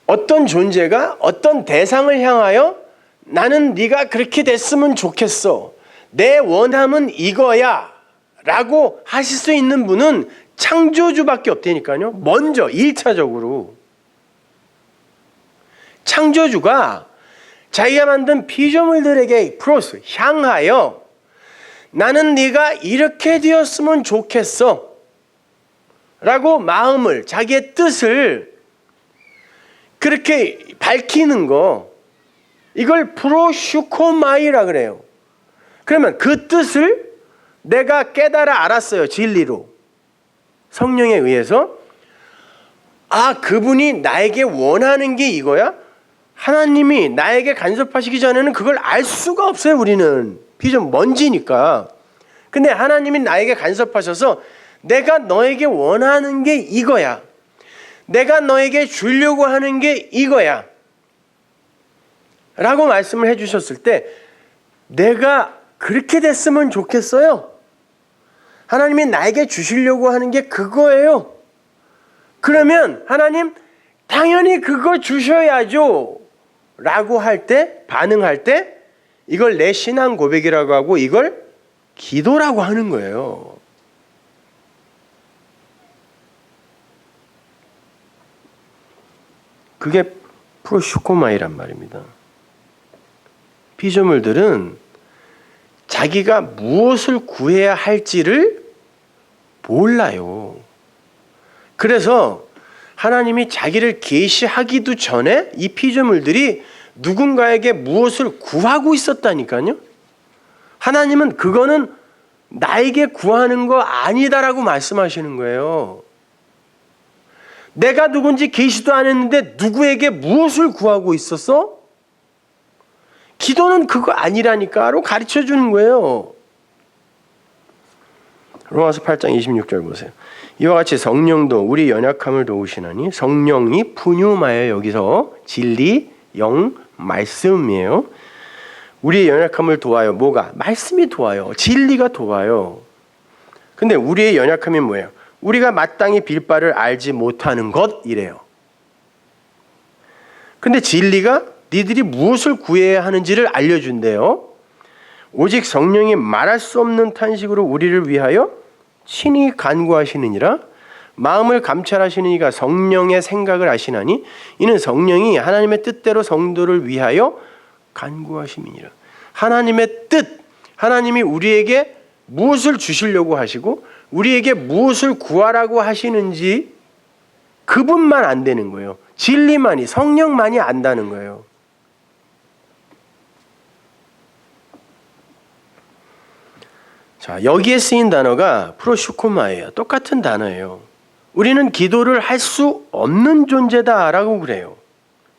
어떤 존재가 어떤 대상을 향하여 나는 네가 그렇게 됐으면 좋겠어, 내 원함은 이거야 라고 하실 수 있는 분은 창조주밖에 없다니까요. 먼저 1차적으로 창조주가 자기가 만든 피조물들에게 프로스 향하여 나는 네가 이렇게 되었으면 좋겠어 라고 마음을, 자기의 뜻을 그렇게 밝히는 거, 이걸 프로슈코마이라 그래요. 그러면 그 뜻을 내가 깨달아 알았어요. 진리로 성령에 의해서. 아, 그분이 나에게 원하는 게 이거야? 하나님이 나에게 간섭하시기 전에는 그걸 알 수가 없어요. 우리는 피좀 먼지니까. 근데 하나님이 나에게 간섭하셔서 내가 너에게 원하는 게 이거야, 내가 너에게 주려고 하는 게 이거야 라고 말씀을 해주셨을 때 내가 그렇게 됐으면 좋겠어요. 하나님이 나에게 주시려고 하는 게 그거예요. 그러면 하나님 당연히 그거 주셔야죠 라고 할 때, 반응할 때 이걸 내 신앙 고백이라고 하고 이걸 기도라고 하는 거예요. 그게 프로슈코마이란 말입니다. 피조물들은 자기가 무엇을 구해야 할지를 몰라요. 그래서 하나님이 자기를 계시하기도 전에 이 피조물들이 누군가에게 무엇을 구하고 있었다니까요. 하나님은 그거는 나에게 구하는 거 아니다라고 말씀하시는 거예요. 내가 누군지 계시도 안 했는데 누구에게 무엇을 구하고 있었어? 기도는 그거 아니라니까로 가르쳐 주는 거예요. 로마서 8장 26절 보세요. 이와 같이 성령도 우리 연약함을 도우시나니, 성령이 푸뉴마예요. 여기서 진리, 영, 말씀이에요. 우리의 연약함을 도와요. 뭐가? 말씀이 도와요. 진리가 도와요. 근데 우리의 연약함이 뭐예요? 우리가 마땅히 빌 바를 알지 못하는 것 이래요. 근데 진리가 니들이 무엇을 구해야 하는지를 알려준대요. 오직 성령이 말할 수 없는 탄식으로 우리를 위하여 친히 간구하시느니라. 마음을 감찰하시는 이가 성령의 생각을 아시나니 이는 성령이 하나님의 뜻대로 성도를 위하여 간구하심이니라. 하나님의 뜻, 하나님이 우리에게 무엇을 주시려고 하시고 우리에게 무엇을 구하라고 하시는지 그분만 안 되는 거예요. 진리만이, 성령만이 안다는 거예요. 자, 여기에 쓰인 단어가 프로슈코마예요. 똑같은 단어예요. 우리는 기도를 할 수 없는 존재다라고 그래요.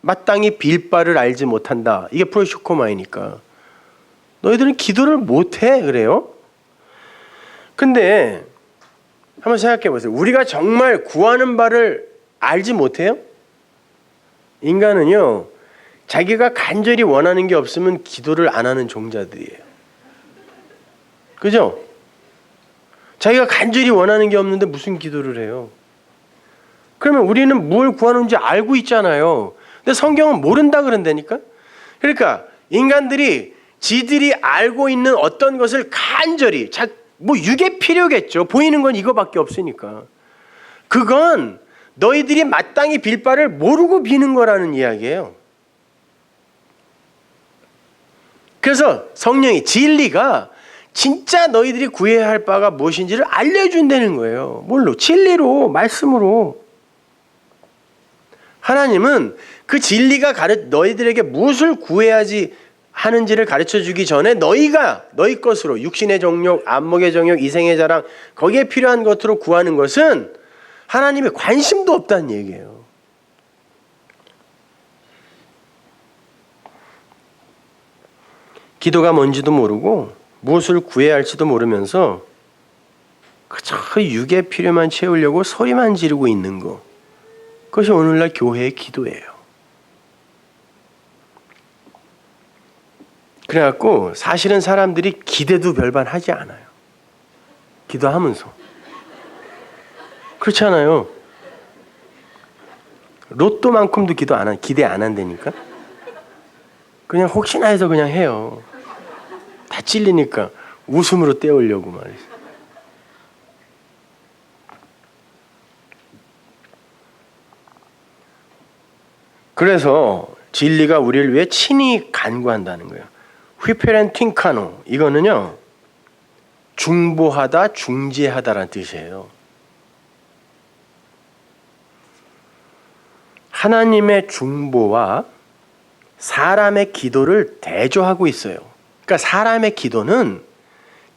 마땅히 빌 바를 알지 못한다. 이게 프로슈코마이니까. 너희들은 기도를 못해 그래요. 근데 한번 생각해 보세요. 우리가 정말 구하는 바를 알지 못해요? 인간은요, 자기가 간절히 원하는 게 없으면 기도를 안 하는 종자들이에요. 그죠? 자기가 간절히 원하는 게 없는데 무슨 기도를 해요? 그러면 우리는 뭘 구하는지 알고 있잖아요. 근데 성경은 모른다 그런다니까? 그러니까 인간들이 지들이 알고 있는 어떤 것을 간절히, 뭐 육의 필요겠죠. 보이는 건 이거밖에 없으니까. 그건 너희들이 마땅히 빌 바를 모르고 비는 거라는 이야기예요. 그래서 성령이, 진리가 진짜 너희들이 구해야 할 바가 무엇인지를 알려준다는 거예요. 뭘로? 진리로, 말씀으로. 하나님은 그 진리가 너희들에게 무엇을 구해야지 하는지를 가르쳐주기 전에 너희가 너희 것으로 육신의 정욕, 안목의 정욕, 이생의 자랑, 거기에 필요한 것으로 구하는 것은 하나님의 관심도 없다는 얘기예요. 기도가 뭔지도 모르고 무엇을 구해야 할지도 모르면서 그저 육의 필요만 채우려고 소리만 지르고 있는 거, 그것이 오늘날 교회의 기도예요. 그래갖고 사실은 사람들이 기대도 별반 하지 않아요. 기도하면서. 그렇지 않아요? 로또만큼도 기대 안 한다니까? 그냥 혹시나 해서 그냥 해요. 다 찔리니까 웃음으로 때우려고 말이죠. 그래서 진리가 우리를 위해 친히 간구한다는 거예요. 휘페렌팅카노, 이거는요 중보하다, 중재하다라는 뜻이에요. 하나님의 중보와 사람의 기도를 대조하고 있어요. 그러니까 사람의 기도는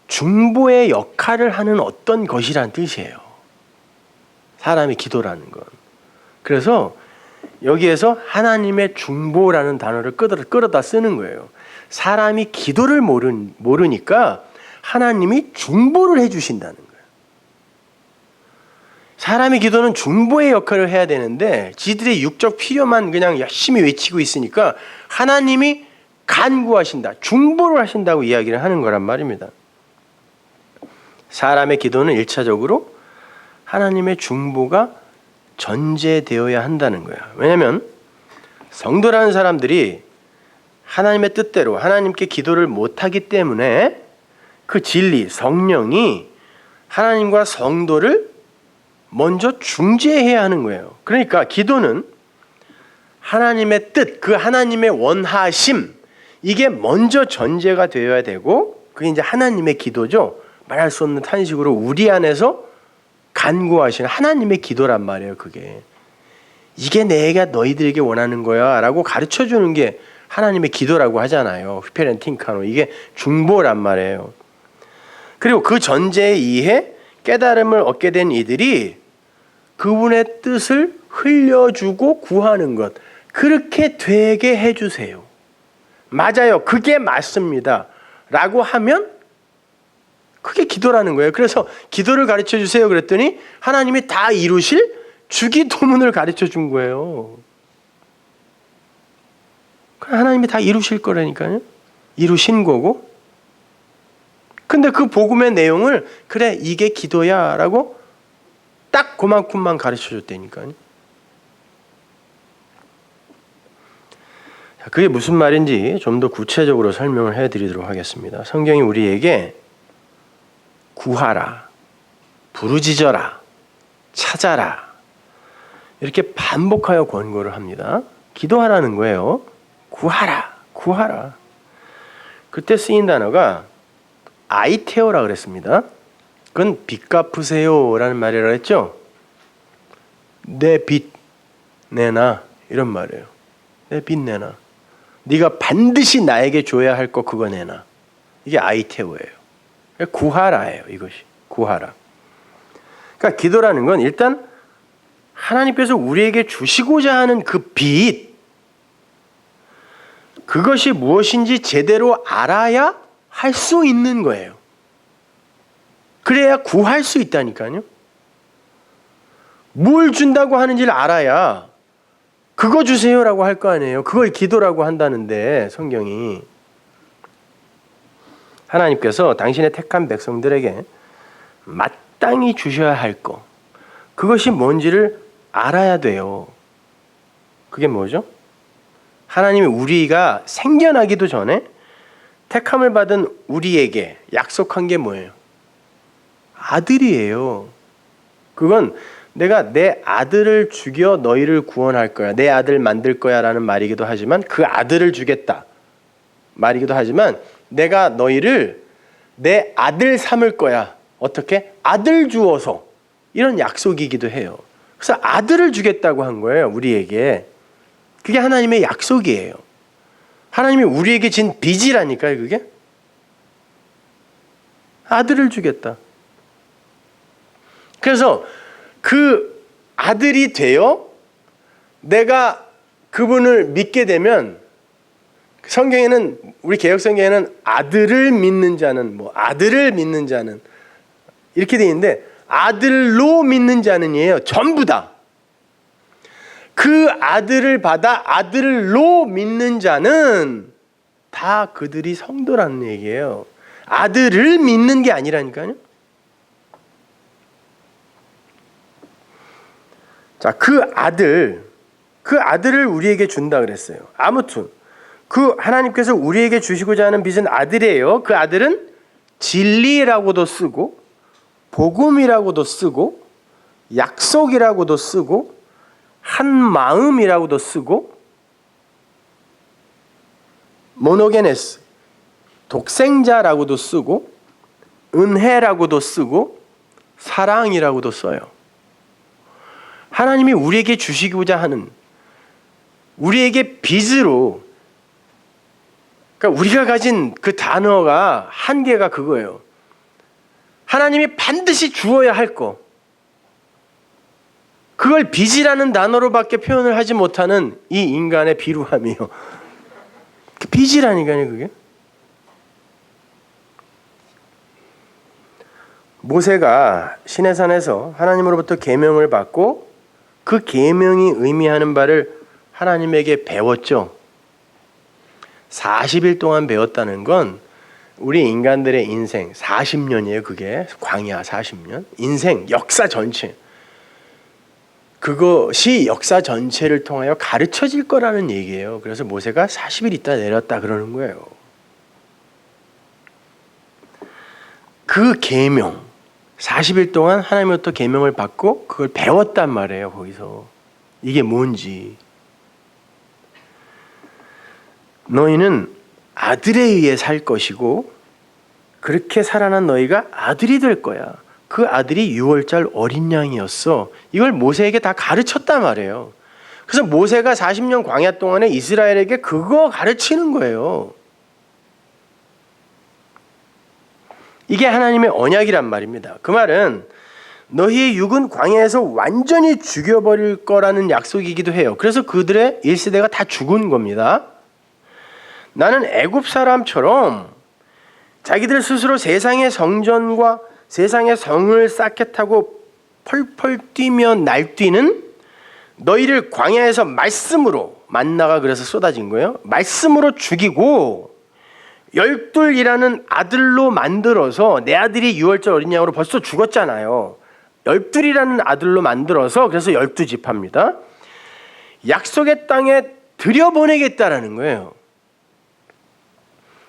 중보의 역할을 하는 어떤 것이란 뜻이에요. 사람의 기도라는 건. 그래서 여기에서 하나님의 중보라는 단어를 끌어다 쓰는 거예요. 사람이 기도를 모르니까 하나님이 중보를 해주신다는 거예요. 사람의 기도는 중보의 역할을 해야 되는데 지들의 육적 필요만 그냥 열심히 외치고 있으니까 하나님이 간구하신다, 중보를 하신다고 이야기를 하는 거란 말입니다. 사람의 기도는 1차적으로 하나님의 중보가 전제되어야 한다는 거야. 왜냐하면 성도라는 사람들이 하나님의 뜻대로 하나님께 기도를 못하기 때문에 그 진리, 성령이 하나님과 성도를 먼저 중재해야 하는 거예요. 그러니까 기도는 하나님의 뜻, 그 하나님의 원하심, 이게 먼저 전제가 되어야 되고, 그게 이제 하나님의 기도죠. 말할 수 없는 탄식으로 우리 안에서 간구하시는 하나님의 기도란 말이에요. 그게 이게 내가 너희들에게 원하는 거야 라고 가르쳐 주는 게 하나님의 기도라고 하잖아요. 휘페렌팅카노, 이게 중보란 말이에요. 그리고 그 전제에 의해 깨달음을 얻게 된 이들이 그분의 뜻을 흘려주고 구하는 것, 그렇게 되게 해주세요. 맞아요, 그게 맞습니다 라고 하면 그게 기도라는 거예요. 그래서 기도를 가르쳐 주세요 그랬더니 하나님이 다 이루실 주기도문을 가르쳐 준 거예요. 하나님이 다 이루실 거라니까요. 이루신 거고. 근데 그 복음의 내용을 그래 이게 기도야 라고 딱 그만큼만 가르쳐 줬다니까요. 그게 무슨 말인지 좀 더 구체적으로 설명을 해드리도록 하겠습니다. 성경이 우리에게 구하라, 부르짖어라, 찾아라 이렇게 반복하여 권고를 합니다. 기도하라는 거예요. 구하라, 구하라. 그때 쓰인 단어가 아이테오라 그랬습니다. 그건 빚 갚으세요라는 말이라 했죠. 내 빚 내놔 이런 말이에요. 내 빚 내놔. 네가 반드시 나에게 줘야 할 거 그거 내놔. 이게 아이테오예요. 구하라예요. 이것이 구하라. 그러니까 기도라는 건 일단 하나님께서 우리에게 주시고자 하는 그 빚, 그것이 무엇인지 제대로 알아야 할 수 있는 거예요. 그래야 구할 수 있다니까요. 뭘 준다고 하는지를 알아야 그거 주세요라고 할 거 아니에요. 그걸 기도라고 한다는데 성경이. 하나님께서 당신의 택한 백성들에게 마땅히 주셔야 할 것, 그것이 뭔지를 알아야 돼요. 그게 뭐죠? 하나님이 우리가 생겨나기도 전에 택함을 받은 우리에게 약속한 게 뭐예요? 아들이에요. 그건 내가 내 아들을 죽여 너희를 구원할 거야, 내 아들 만들 거야 라는 말이기도 하지만, 그 아들을 주겠다 말이기도 하지만, 내가 너희를 내 아들 삼을 거야. 어떻게? 아들 주어서. 이런 약속이기도 해요. 그래서 아들을 주겠다고 한 거예요, 우리에게. 그게 하나님의 약속이에요. 하나님이 우리에게 진 빚이라니까요, 그게. 아들을 주겠다. 그래서 그 아들이 되어 내가 그분을 믿게 되면, 성경에는, 우리 개역 성경에는 아들을 믿는 자는, 아들을 믿는 자는 이렇게 돼 있는데, 아들로 믿는 자는이에요. 전부 다. 그 아들을 받아 아들로 믿는 자는 다 그들이 성도라는 얘기예요. 아들을 믿는 게 아니라니까요. 자, 그 아들을 우리에게 준다 그랬어요. 아무튼 그 하나님께서 우리에게 주시고자 하는 빚은 아들이에요. 그 아들은 진리라고도 쓰고 복음이라고도 쓰고 약속이라고도 쓰고 한 마음이라고도 쓰고 모노게네스 독생자라고도 쓰고 은혜라고도 쓰고 사랑이라고도 써요. 하나님이 우리에게 주시고자 하는 우리에게 빚으로, 그러니까 우리가 가진 그 단어가 한계가 그거예요. 하나님이 반드시 주어야 할 거, 그걸 빚이라는 단어로밖에 표현을 하지 못하는 이 인간의 비루함이요. 빚이라니까요, 그게. 모세가 시내산에서 하나님으로부터 계명을 받고 그 계명이 의미하는 바를 하나님에게 배웠죠. 40일 동안 배웠다는 건 우리 인간들의 인생 40년이에요. 그게 광야 40년. 인생 역사 전체. 그것이 역사 전체를 통하여 가르쳐질 거라는 얘기예요. 그래서 모세가 40일 있다 내렸다 그러는 거예요. 그 계명 40일 동안 하나님으로부터 계명을 받고 그걸 배웠단 말이에요. 거기서 이게 뭔지. 너희는 아들에 의해 살 것이고 그렇게 살아난 너희가 아들이 될 거야. 그 아들이 6월절 어린 양이었어. 이걸 모세에게 다 가르쳤단 말이에요. 그래서 모세가 40년 광야 동안에 이스라엘에게 그거 가르치는 거예요. 이게 하나님의 언약이란 말입니다. 그 말은 너희의 육은 광야에서 완전히 죽여버릴 거라는 약속이기도 해요. 그래서 그들의 1세대가 다 죽은 겁니다. 나는 애굽 사람처럼 자기들 스스로 세상의 성전과 세상의 성을 쌓게 타고 펄펄 뛰며 날뛰는 너희를 광야에서 말씀으로, 만나가 그래서 쏟아진 거예요. 말씀으로 죽이고 열둘이라는 아들로 만들어서, 내 아들이 6월절 어린 양으로 벌써 죽었잖아요. 열둘이라는 아들로 만들어서 그래서 12지파입니다. 약속의 땅에 들여보내겠다라는 거예요.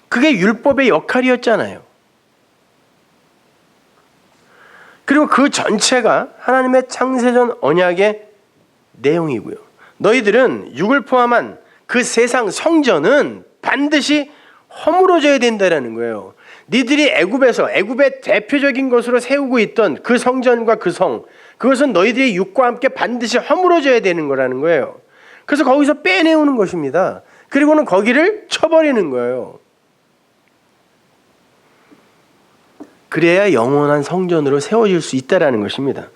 그게 율법의 역할이었잖아요. 그리고 그 전체가 하나님의 창세전 언약의 내용이고요. 너희들은 육을 포함한 그 세상 성전은 반드시 허물어져야 된다는 거예요. 니들이 애굽의 대표적인 것으로 세우고 있던 그 성전과 그 성, 그것은 너희들이 육과 함께 반드시 허물어져야 되는 거라는 거예요. 그래서 거기서 빼내오는 것입니다. 그리고는 거기를 쳐버리는 거예요. 그래야 영원한 성전으로 세워질 수 있다라는 것입니다.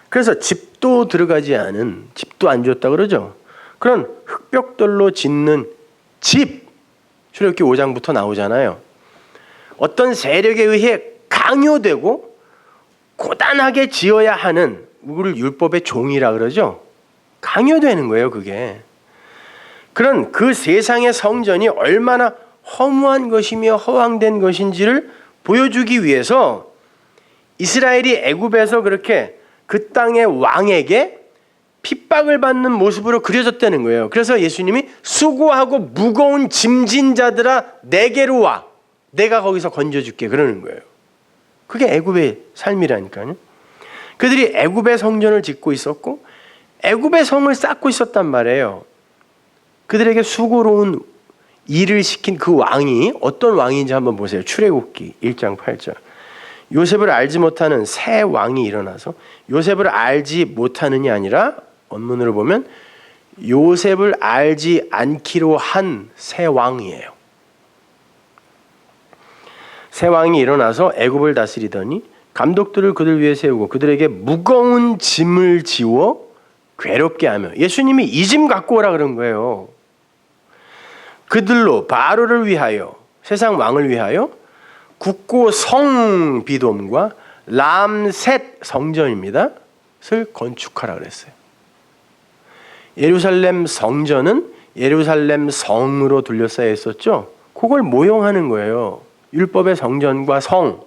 그래서 집도 들어가지 않은, 집도 안 줬다 그러죠. 그런 흙벽돌로 짓는 집, 출애굽기 5장부터 나오잖아요. 어떤 세력에 의해 강요되고 고단하게 지어야 하는, 우리를 율법의 종이라 그러죠. 강요되는 거예요, 그게. 그런 그 세상의 성전이 얼마나 허무한 것이며 허황된 것인지를 보여주기 위해서 이스라엘이 애굽에서 그렇게 그 땅의 왕에게 핍박을 받는 모습으로 그려졌다는 거예요. 그래서 예수님이 수고하고 무거운 짐진 자들아 내게로 와, 내가 거기서 건져줄게 그러는 거예요. 그게 애굽의 삶이라니까요. 그들이 애굽의 성전을 짓고 있었고 애굽의 성을 쌓고 있었단 말이에요. 그들에게 수고로운 일을 시킨 그 왕이 어떤 왕인지 한번 보세요. 출애굽기 1장 8절. 요셉을 알지 못하는 새 왕이 일어나서, 요셉을 알지 못하는이 아니라 원문으로 보면 요셉을 알지 않기로 한 새 왕이에요. 새 왕이 일어나서 애굽을 다스리더니 감독들을 그들 위에 세우고 그들에게 무거운 짐을 지워 괴롭게 하며, 예수님이 이 짐 갖고 오라 그런 거예요. 그들로 바로를 위하여, 세상 왕을 위하여 굳고 성 비돔과 람셋 성전입니다. 를 건축하라 그랬어요. 예루살렘 성전은 예루살렘 성으로 둘러싸여 있었죠. 그걸 모형하는 거예요. 율법의 성전과 성.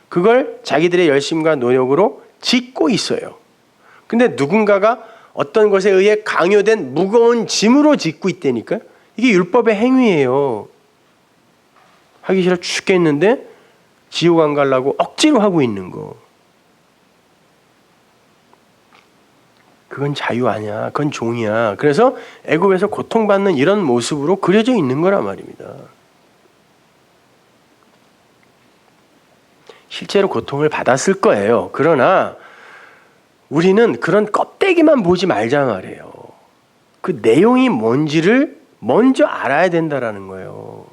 그걸 자기들의 열심과 노력으로 짓고 있어요. 근데 누군가가 어떤 것에 의해 강요된 무거운 짐으로 짓고 있다니까요. 이게 율법의 행위예요. 하기 싫어 죽겠는데 지옥 안 가려고 억지로 하고 있는 거. 그건 자유 아니야. 그건 종이야. 그래서 애굽에서 고통받는 이런 모습으로 그려져 있는 거란 말입니다. 실제로 고통을 받았을 거예요. 그러나 우리는 그런 껍데기만 보지 말자 말이에요. 그 내용이 뭔지를 먼저 알아야 된다라는 거예요.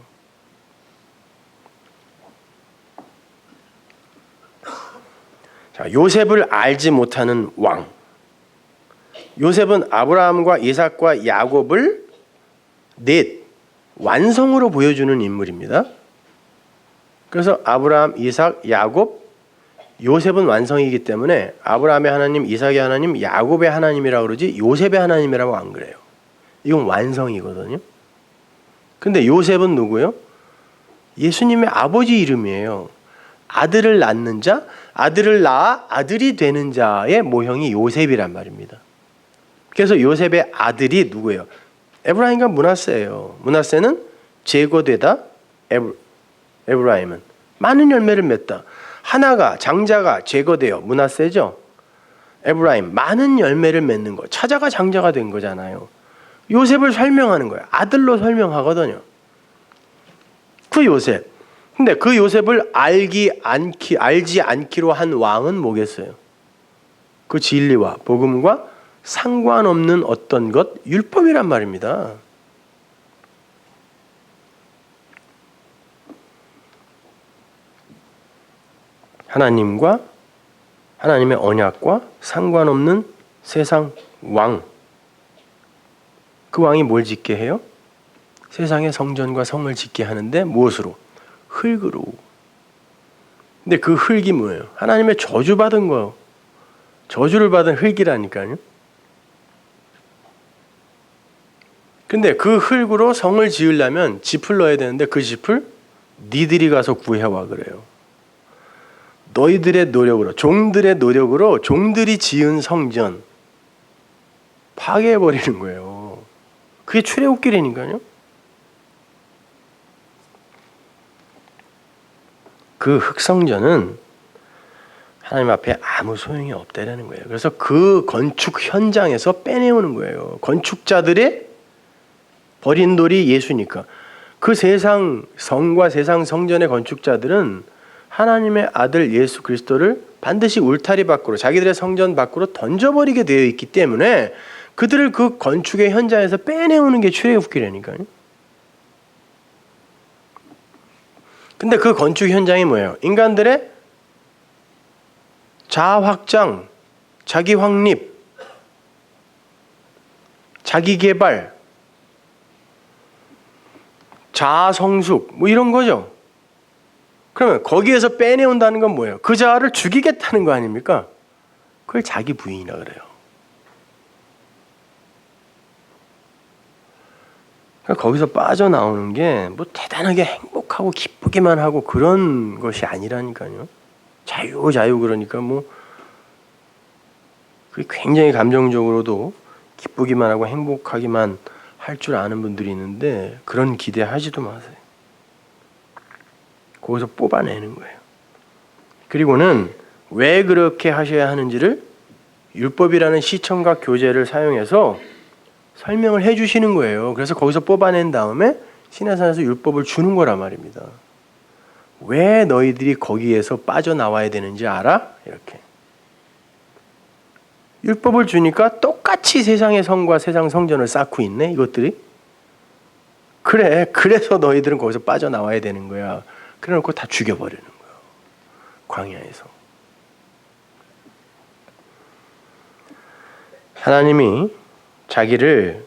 자, 요셉을 알지 못하는 왕. 요셉은 아브라함과 이삭과 야곱을 넷 완성으로 보여주는 인물입니다. 그래서 아브라함, 이삭, 야곱, 요셉은 완성이기 때문에 아브라함의 하나님, 이삭의 하나님, 야곱의 하나님이라고 그러지 요셉의 하나님이라고 안 그래요. 이건 완성이거든요. 근데 요셉은 누구요? 예수님의 아버지 이름이에요. 아들을 낳는 자, 아들을 낳아 아들이 되는 자의 모형이 요셉이란 말입니다. 그래서 요셉의 아들이 누구예요? 에브라임과 므낫세예요. 므낫세는 제거되다, 에브라임은 많은 열매를 맺다. 하나가 장자가 제거되어 므낫세죠. 에브라임 많은 열매를 맺는 거. 차자가 장자가 된 거잖아요. 요셉을 설명하는 거예요. 아들로 설명하거든요. 그 요셉. 근데 그 요셉을 알지 않기로 한 왕은 뭐겠어요? 그 진리와 복음과 상관없는 어떤 것, 율법이란 말입니다. 하나님과 하나님의 언약과 상관없는 세상 왕. 그 왕이 뭘 짓게 해요? 세상의 성전과 성을 짓게 하는데 무엇으로? 흙으로. 근데 그 흙이 뭐예요? 하나님의 저주받은 거. 저주를 받은 흙이라니까요. 근데 그 흙으로 성을 지으려면 짚을 넣어야 되는데 그 짚을 니들이 가서 구해와 그래요. 너희들의 노력으로, 종들의 노력으로 종들이 지은 성전 파괴해버리는 거예요. 그게 출애굽기라니까요. 그 흙성전은 하나님 앞에 아무 소용이 없다라는 거예요. 그래서 그 건축 현장에서 빼내오는 거예요. 건축자들의 버린 돌이 예수니까. 그 세상 성과 세상 성전의 건축자들은 하나님의 아들 예수 그리스도를 반드시 울타리 밖으로, 자기들의 성전 밖으로 던져버리게 되어 있기 때문에 그들을 그 건축의 현장에서 빼내오는 게 출애굽기라니까요. 근데 그 건축 현장이 뭐예요? 인간들의 자아 확장, 자기 확립, 자기 개발, 자아 성숙, 뭐 이런 거죠. 그러면 거기에서 빼내온다는 건 뭐예요? 그 자아를 죽이겠다는 거 아닙니까? 그걸 자기 부인이라 그래요. 그러니까 거기서 빠져나오는 게 뭐 대단하게 행복하고 기쁘기만 하고 그런 것이 아니라니까요. 자유 그러니까 뭐 그게 굉장히 감정적으로도 기쁘기만 하고 행복하기만 할 줄 아는 분들이 있는데 그런 기대하지도 마세요. 거기서 뽑아내는 거예요. 그리고는 왜 그렇게 하셔야 하는지를 율법이라는 시청각 교재를 사용해서 설명을 해주시는 거예요. 그래서 거기서 뽑아낸 다음에 시내산에서 율법을 주는 거란 말입니다. 왜 너희들이 거기에서 빠져나와야 되는지 알아? 이렇게. 율법을 주니까 똑같이 세상의 성과 세상 성전을 쌓고 있네, 이것들이. 그래, 그래서 너희들은 거기서 빠져나와야 되는 거야. 그래 놓고 다 죽여버리는 거예요. 광야에서. 하나님이 자기를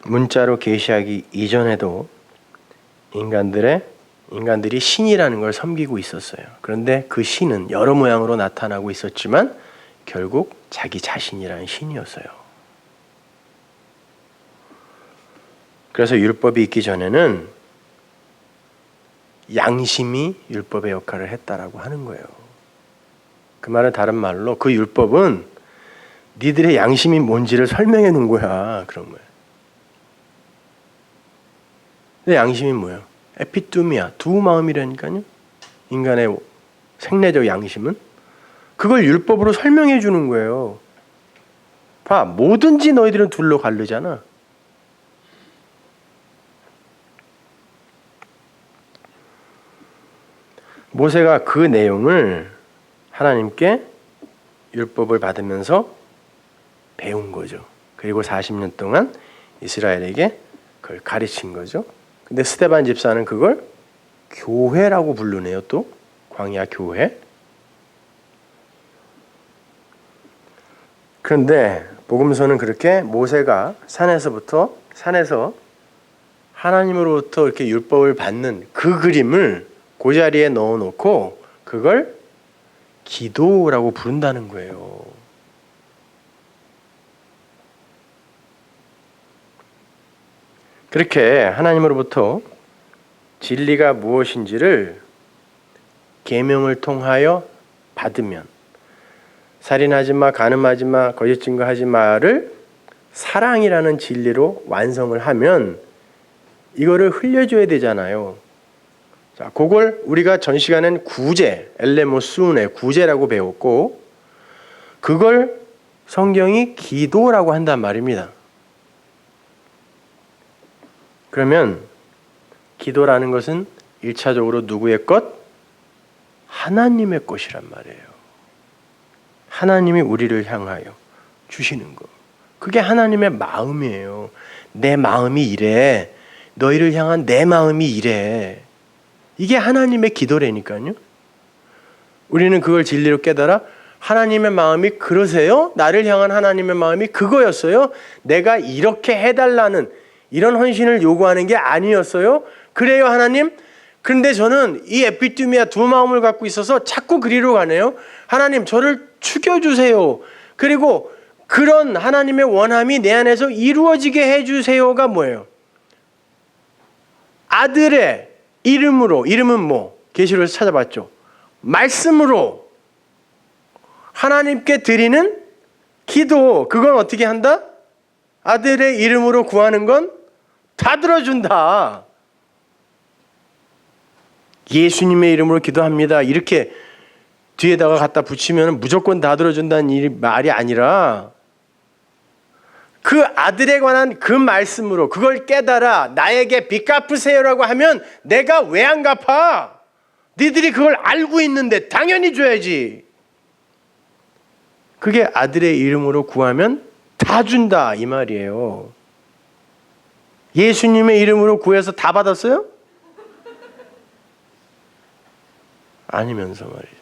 문자로 계시하기 이전에도 인간들이 신이라는 걸 섬기고 있었어요. 그런데 그 신은 여러 모양으로 나타나고 있었지만 결국 자기 자신이라는 신이었어요. 그래서 율법이 있기 전에는 양심이 율법의 역할을 했다라고 하는 거예요. 그 말은 다른 말로 그 율법은 니들의 양심이 뭔지를 설명해 놓은 거야. 그런 거야. 근데 양심이 뭐예요? 에피뚜미아, 두 마음이라니까요. 인간의 생내적 양심은 그걸 율법으로 설명해 주는 거예요. 봐, 뭐든지 너희들은 둘로 가르잖아. 모세가 그 내용을 하나님께 율법을 받으면서 배운 거죠. 그리고 40년 동안 이스라엘에게 그걸 가르친 거죠. 근데 스데반 집사는 그걸 교회라고 부르네요. 또 광야 교회. 그런데 복음서는 그렇게 모세가 산에서 하나님으로부터 이렇게 율법을 받는 그 그림을 그 자리에 넣어놓고 그걸 기도라고 부른다는 거예요. 그렇게 하나님으로부터 진리가 무엇인지를 계명을 통하여 받으면 살인하지 마, 간음하지 마, 거짓 증거하지 마를 사랑이라는 진리로 완성을 하면 이거를 흘려줘야 되잖아요. 자, 그걸 우리가 전 시간엔 구제, 엘레모스운의 구제라고 배웠고 그걸 성경이 기도라고 한단 말입니다. 그러면 기도라는 것은 1차적으로 누구의 것? 하나님의 것이란 말이에요. 하나님이 우리를 향하여 주시는 거. 그게 하나님의 마음이에요. 내 마음이 이래. 너희를 향한 내 마음이 이래. 이게 하나님의 기도라니까요. 우리는 그걸 진리로 깨달아 하나님의 마음이 그러세요? 나를 향한 하나님의 마음이 그거였어요? 내가 이렇게 해달라는 이런 헌신을 요구하는 게 아니었어요? 그래요 하나님? 그런데 저는 이 에피뚜미아 두 마음을 갖고 있어서 자꾸 그리로 가네요. 하나님 저를 죽여주세요. 그리고 그런 하나님의 원함이 내 안에서 이루어지게 해주세요가 뭐예요? 아들의 이름으로, 이름은 뭐? 계시록에서 찾아봤죠. 말씀으로 하나님께 드리는 기도, 그건 어떻게 한다? 아들의 이름으로 구하는 건 다 들어준다. 예수님의 이름으로 기도합니다. 이렇게 뒤에다가 갖다 붙이면 무조건 다 들어준다는 말이 아니라 그 아들에 관한 그 말씀으로 그걸 깨달아 나에게 빚 갚으세요라고 하면 내가 왜 안 갚아? 니들이 그걸 알고 있는데 당연히 줘야지. 그게 아들의 이름으로 구하면 다 준다 이 말이에요. 예수님의 이름으로 구해서 다 받았어요? 아니면서 말이죠.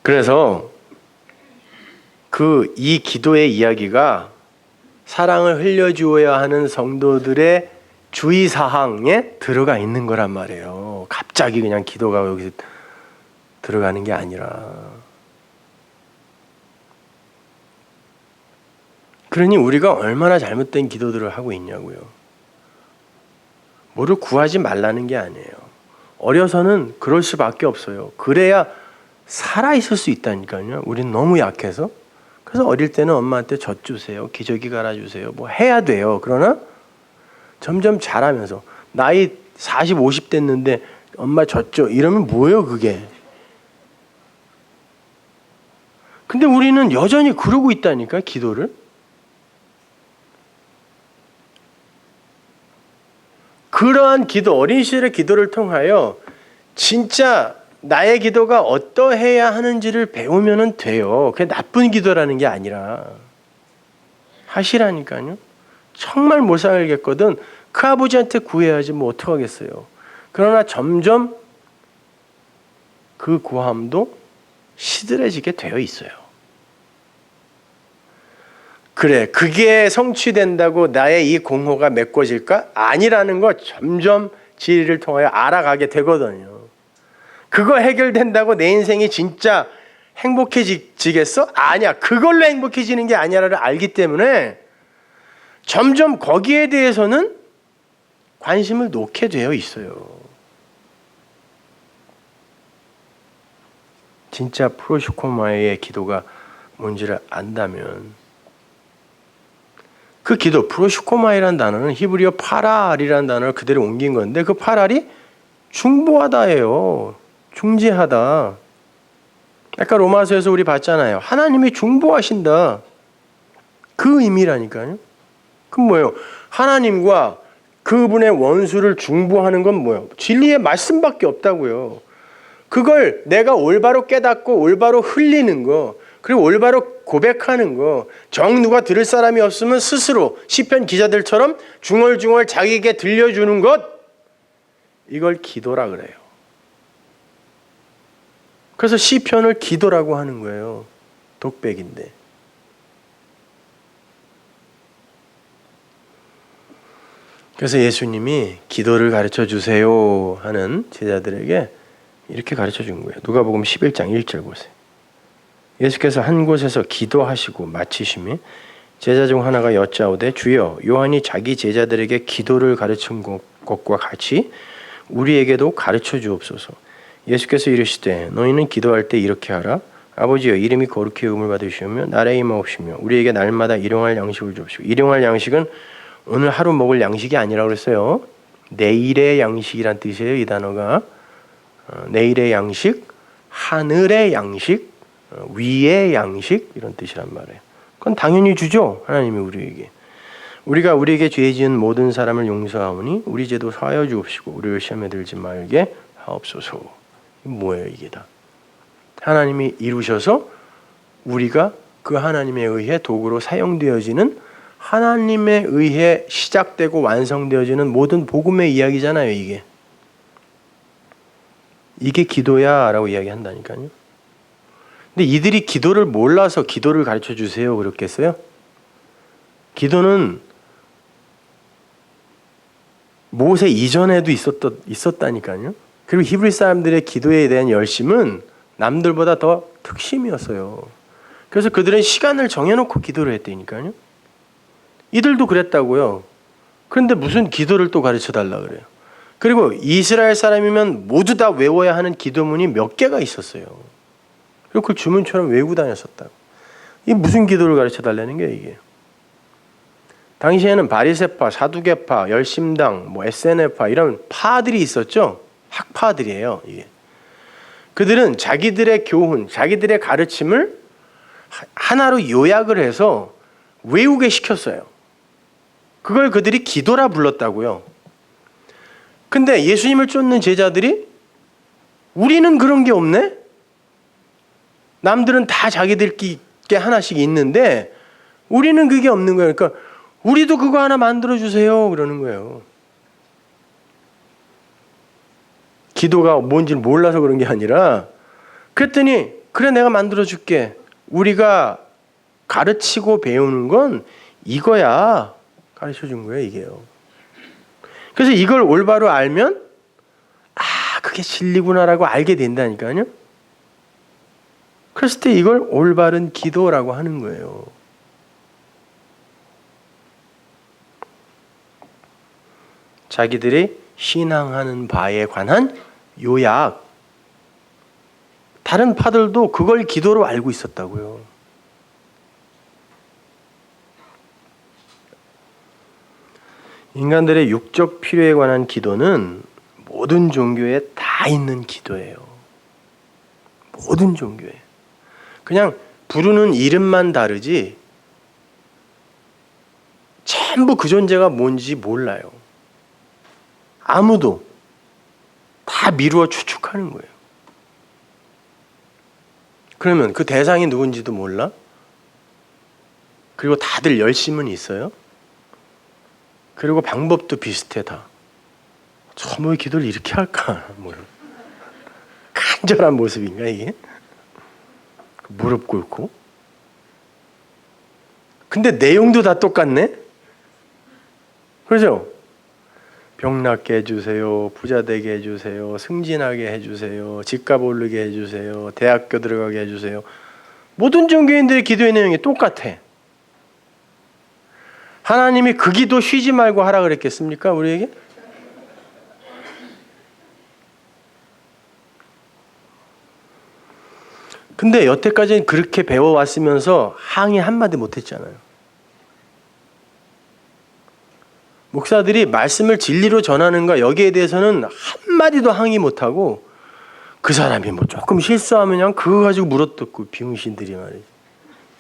그래서 이 기도의 이야기가 사랑을 흘려주어야 하는 성도들의 주의사항에 들어가 있는 거란 말이에요. 갑자기 그냥 기도가 여기 들어가는 게 아니라. 그러니 우리가 얼마나 잘못된 기도들을 하고 있냐고요. 뭐를 구하지 말라는 게 아니에요. 어려서는 그럴 수밖에 없어요. 그래야 살아있을 수 있다니까요. 우린 너무 약해서. 그래서 어릴 때는 엄마한테 젖 주세요. 기저귀 갈아주세요. 뭐 해야 돼요. 그러나 점점 자라면서 나이 40, 50 됐는데 엄마 젖 줘. 이러면 뭐예요 그게. 근데 우리는 여전히 그러고 있다니까 기도를. 그러한 기도, 어린 시절의 기도를 통하여 진짜 나의 기도가 어떠해야 하는지를 배우면 돼요. 그게 나쁜 기도라는 게 아니라 하시라니까요. 정말 못 살겠거든 그 아버지한테 구해야지 뭐 어떡하겠어요. 그러나 점점 그 구함도 시들해지게 되어 있어요. 그래, 그게 성취된다고 나의 이 공허가 메꿔질까? 아니라는 거 점점 진리를 통하여 알아가게 되거든요. 그거 해결된다고 내 인생이 진짜 행복해지겠어? 아니야. 그걸로 행복해지는 게 아니야를 알기 때문에 점점 거기에 대해서는 관심을 놓게 되어 있어요. 진짜 프로시코마의 기도가 뭔지를 안다면, 그 기도, 프로시코마이라는 단어는 히브리어 파랄이라는 단어를 그대로 옮긴 건데, 그 파랄이 중보하다예요. 중재하다. 아까 로마서에서 우리 봤잖아요. 하나님이 중보하신다. 그 의미라니까요. 그럼 뭐예요? 하나님과 그분의 원수를 중보하는 건 뭐예요? 진리의 말씀밖에 없다고요. 그걸 내가 올바로 깨닫고 올바로 흘리는 거, 그리고 올바로 고백하는 거, 정 누가 들을 사람이 없으면 스스로 시편 기자들처럼 중얼중얼 자기에게 들려주는 것, 이걸 기도라 그래요. 그래서 시편을 기도라고 하는 거예요. 독백인데. 그래서 예수님이 기도를 가르쳐 주세요 하는 제자들에게 이렇게 가르쳐 준 거예요. 누가복음 11장 1절 보세요. 예수께서 한 곳에서 기도하시고 마치심에 제자 중 하나가 여짜오되 주여, 요한이 자기 제자들에게 기도를 가르친 것과 같이 우리에게도 가르쳐 주옵소서. 예수께서 이르시되 너희는 기도할 때 이렇게 하라. 아버지여, 이름이 거룩히 여김을 받으시오며 나라의 임하옵시며 우리에게 날마다 일용할 양식을 주옵시고. 일용할 양식은 오늘 하루 먹을 양식이 아니라고 그랬어요. 내일의 양식이란 뜻이에요. 이 단어가 내일의 양식, 하늘의 양식, 위의 양식, 이런 뜻이란 말이에요. 그건 당연히 주죠. 하나님이 우리에게. 우리가 우리에게 죄 지은 모든 사람을 용서하오니 우리 죄도 사하여 주옵시고 우리를 시험에 들지 말게 하옵소서. 뭐예요 이게 다? 하나님이 이루셔서 우리가 그 하나님에 의해 도구로 사용되어지는, 하나님에 의해 시작되고 완성되어지는 모든 복음의 이야기잖아요. 이게 기도야 라고 이야기한다니까요. 근데 이들이 기도를 몰라서 기도를 가르쳐 주세요 그랬겠어요? 기도는 모세 이전에도 있었다니까요. 그리고 히브리 사람들의 기도에 대한 열심은 남들보다 더 특심이었어요. 그래서 그들은 시간을 정해놓고 기도를 했다니까요. 이들도 그랬다고요. 그런데 무슨 기도를 또 가르쳐 달라 그래요. 그리고 이스라엘 사람이면 모두 다 외워야 하는 기도문이 몇 개가 있었어요. 그리고 그걸 주문처럼 외우고 다녔었다고. 이게 무슨 기도를 가르쳐 달라는 게 이게? 당시에는 바리새파, 사두개파, 열심당, SNF파 이런 파들이 있었죠. 학파들이에요. 이게. 그들은 자기들의 교훈, 자기들의 가르침을 하나로 요약을 해서 외우게 시켰어요. 그걸 그들이 기도라 불렀다고요. 근데 예수님을 쫓는 제자들이 우리는 그런 게 없네? 남들은 다 자기들끼리 하나씩 있는데 우리는 그게 없는 거예요. 그러니까 우리도 그거 하나 만들어주세요 그러는 거예요. 기도가 뭔지 몰라서 그런 게 아니라, 그랬더니 그래 내가 만들어줄게. 우리가 가르치고 배우는 건 이거야. 가르쳐준 거예요 이게요. 그래서 이걸 올바로 알면 그게 진리구나라고 알게 된다니까요. 그랬을 때 이걸 올바른 기도라고 하는 거예요. 자기들이 신앙하는 바에 관한 요약. 다른 파들도 그걸 기도로 알고 있었다고요. 인간들의 육적 필요에 관한 기도는 모든 종교에 다 있는 기도예요. 모든 종교에. 그냥 부르는 이름만 다르지 전부 그 존재가 뭔지 몰라요. 아무도. 다 미루어 추측하는 거예요. 그러면 그 대상이 누군지도 몰라? 그리고 다들 열심은 있어요? 그리고 방법도 비슷해 다. 뭐 기도를 이렇게 할까? 간절한 모습인가 이게? 무릎 꿇고. 근데 내용도 다 똑같네? 그렇죠? 병 낫게 해주세요. 부자 되게 해주세요. 승진하게 해주세요. 집값 오르게 해주세요. 대학교 들어가게 해주세요. 모든 종교인들의 기도의 내용이 똑같아. 하나님이 그 기도 쉬지 말고 하라 그랬겠습니까? 우리에게? 근데 여태까지는 그렇게 배워왔으면서 항의 한마디 못했잖아요. 목사들이 말씀을 진리로 전하는가 여기에 대해서는 한마디도 항의 못하고 그 사람이 뭐 조금 실수하면 그냥 그거 가지고 물어뜯고 비응신들이 말이죠.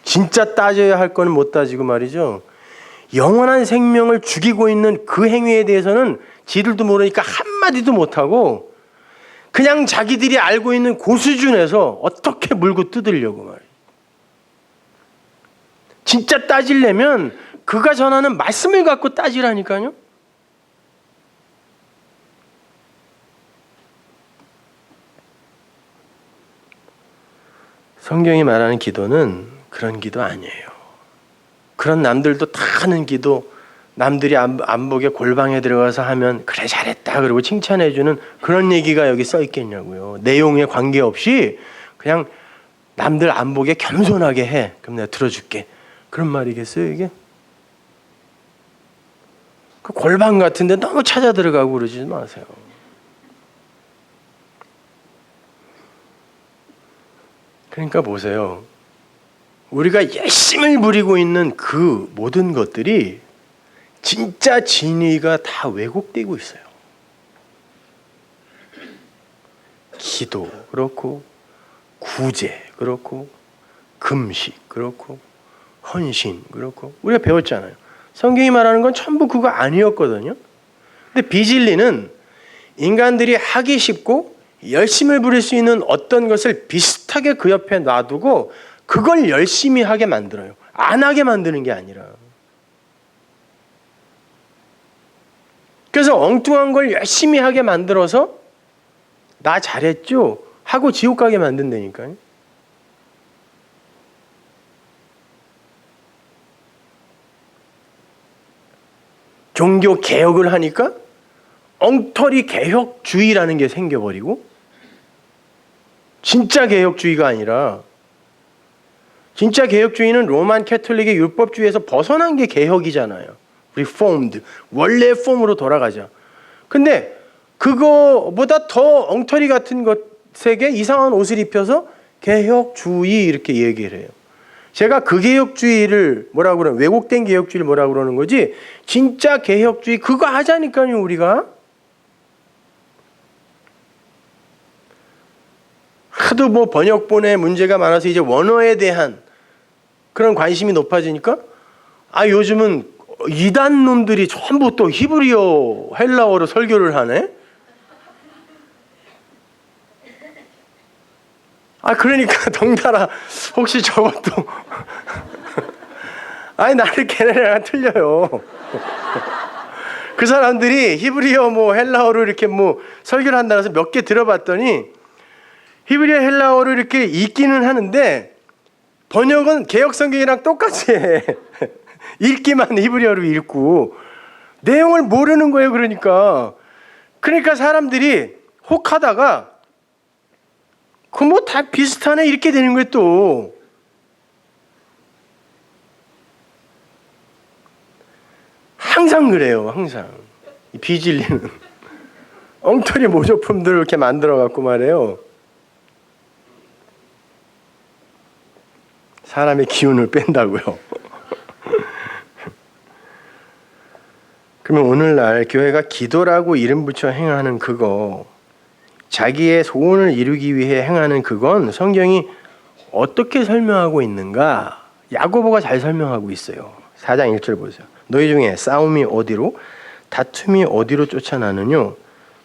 진짜 따져야 할 거는 못 따지고 말이죠. 영원한 생명을 죽이고 있는 그 행위에 대해서는 지들도 모르니까 한마디도 못하고 그냥 자기들이 알고 있는 그 수준에서 어떻게 물고 뜯으려고 말이에요. 진짜 따지려면 그가 전하는 말씀을 갖고 따지라니까요. 성경이 말하는 기도는 그런 기도 아니에요. 그런 남들도 다 하는 기도, 남들이 안 보게 골방에 들어가서 하면 그래 잘했다 그러고 칭찬해주는 그런 얘기가 여기 써 있겠냐고요. 내용에 관계없이 그냥 남들 안 보게 겸손하게 해. 그럼 내가 들어줄게. 그런 말이겠어요 이게? 그 골방 같은데 너무 찾아 들어가고 그러지 마세요. 그러니까 보세요. 우리가 열심을 부리고 있는 그 모든 것들이 진짜 진리가 다 왜곡되고 있어요. 기도 그렇고 구제 그렇고 금식 그렇고 헌신 그렇고 우리가 배웠잖아요. 성경이 말하는 건 전부 그거 아니었거든요. 근데 비진리는 인간들이 하기 쉽고 열심을 부릴 수 있는 어떤 것을 비슷하게 그 옆에 놔두고 그걸 열심히 하게 만들어요. 안 하게 만드는 게 아니라. 그래서 엉뚱한 걸 열심히 하게 만들어서 나 잘했죠? 하고 지옥 가게 만든다니까요. 종교 개혁을 하니까 엉터리 개혁주의라는 게 생겨버리고 진짜 개혁주의가 아니라 진짜 개혁주의는 로만 캐톨릭의 율법주의에서 벗어난 게 개혁이잖아요. Reformed. 원래 폼으로 돌아가자. 근데 그거보다 더 엉터리 같은 것에게 이상한 옷을 입혀서 개혁주의 이렇게 얘기를 해요. 제가 그 개혁주의를 뭐라고 그러는 왜곡된 개혁주의를 뭐라고 그러는 거지 진짜 개혁주의 그거 하자니까요 우리가. 하도 뭐 번역본에 문제가 많아서 이제 원어에 대한 그런 관심이 높아지니까 요즘은 이단 놈들이 전부 또 히브리어 헬라어로 설교를 하네. 그러니까 덩달아 혹시 저것도 나를 걔네랑 틀려요. 그 사람들이 히브리어 뭐 헬라어로 이렇게 뭐 설교를 한다고 해서 몇 개 들어봤더니 히브리어 헬라어를 이렇게 읽기는 하는데 번역은 개혁성경이랑 똑같이 해. 읽기만 히브리어로 읽고 내용을 모르는 거예요. 그러니까 사람들이 혹하다가 그 뭐 다 비슷하네 이렇게 되는 거예요 또. 항상 그래요. 항상 이 비진리는 엉터리 모조품들을 이렇게 만들어 갖고 말해요. 사람의 기운을 뺀다고요. 그러면 오늘날 교회가 기도라고 이름 붙여 행하는 그거, 자기의 소원을 이루기 위해 행하는 그건 성경이 어떻게 설명하고 있는가? 야고보가 잘 설명하고 있어요. 4장 1절 보세요. 너희 중에 싸움이 어디로 다툼이 어디로 쫓아나느뇨?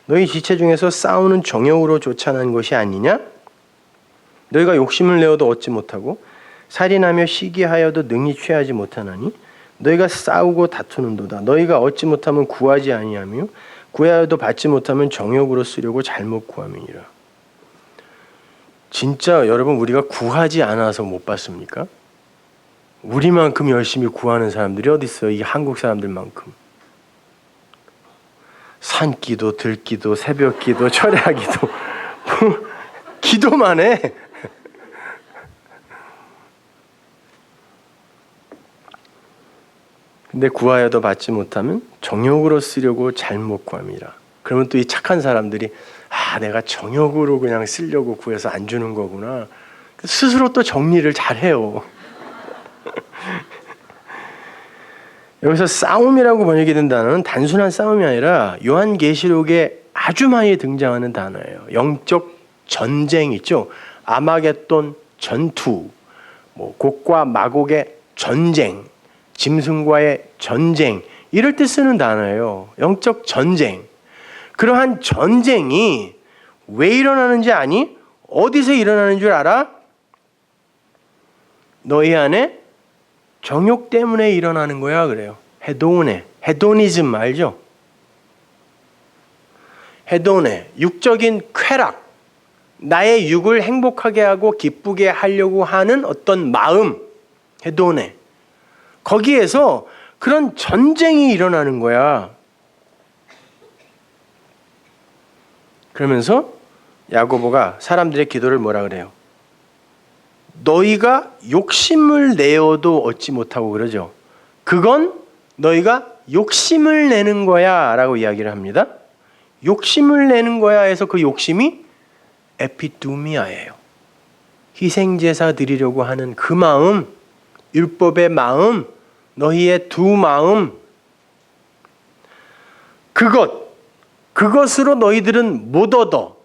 너희 지체 중에서 싸우는 정욕으로 쫓아난 것이 아니냐? 너희가 욕심을 내어도 얻지 못하고 살인하며 시기하여도 능히 취하지 못하나니 너희가 싸우고 다투는도다. 너희가 얻지 못하면 구하지 아니하며 구하여도 받지 못하면 정욕으로 쓰려고 잘못 구함이니라. 진짜 여러분 우리가 구하지 않아서 못 받습니까? 우리만큼 열심히 구하는 사람들이 어디 있어요? 이 한국 사람들만큼. 산기도, 들기도, 새벽기도, 철야기도 기도만 해. 근데 구하여도 받지 못하면 정욕으로 쓰려고 잘못 구함이라. 그러면 또 이 착한 사람들이 내가 정욕으로 그냥 쓰려고 구해서 안 주는 거구나. 스스로 또 정리를 잘해요. 여기서 싸움이라고 번역이 된 단어는 단순한 싸움이 아니라 요한계시록에 아주 많이 등장하는 단어예요. 영적 전쟁 있죠. 아마겟돈 전투, 곡과 마곡의 전쟁, 짐승과의 전쟁, 이럴 때 쓰는 단어예요. 영적 전쟁. 그러한 전쟁이 왜 일어나는지 아니? 어디서 일어나는 줄 알아? 너희 안에 정욕 때문에 일어나는 거야 그래요. 헤도니즘 알죠? 헤도네, 육적인 쾌락, 나의 육을 행복하게 하고 기쁘게 하려고 하는 어떤 마음, 헤도네. 거기에서 그런 전쟁이 일어나는 거야. 그러면서 야고보가 사람들의 기도를 뭐라 그래요? 너희가 욕심을 내어도 얻지 못하고 그러죠. 그건 너희가 욕심을 내는 거야 라고 이야기를 합니다. 욕심을 내는 거야 해서 그 욕심이 에피두미아예요. 희생제사 드리려고 하는 그 마음, 율법의 마음, 너희의 두 마음, 그것으로 너희들은 못 얻어.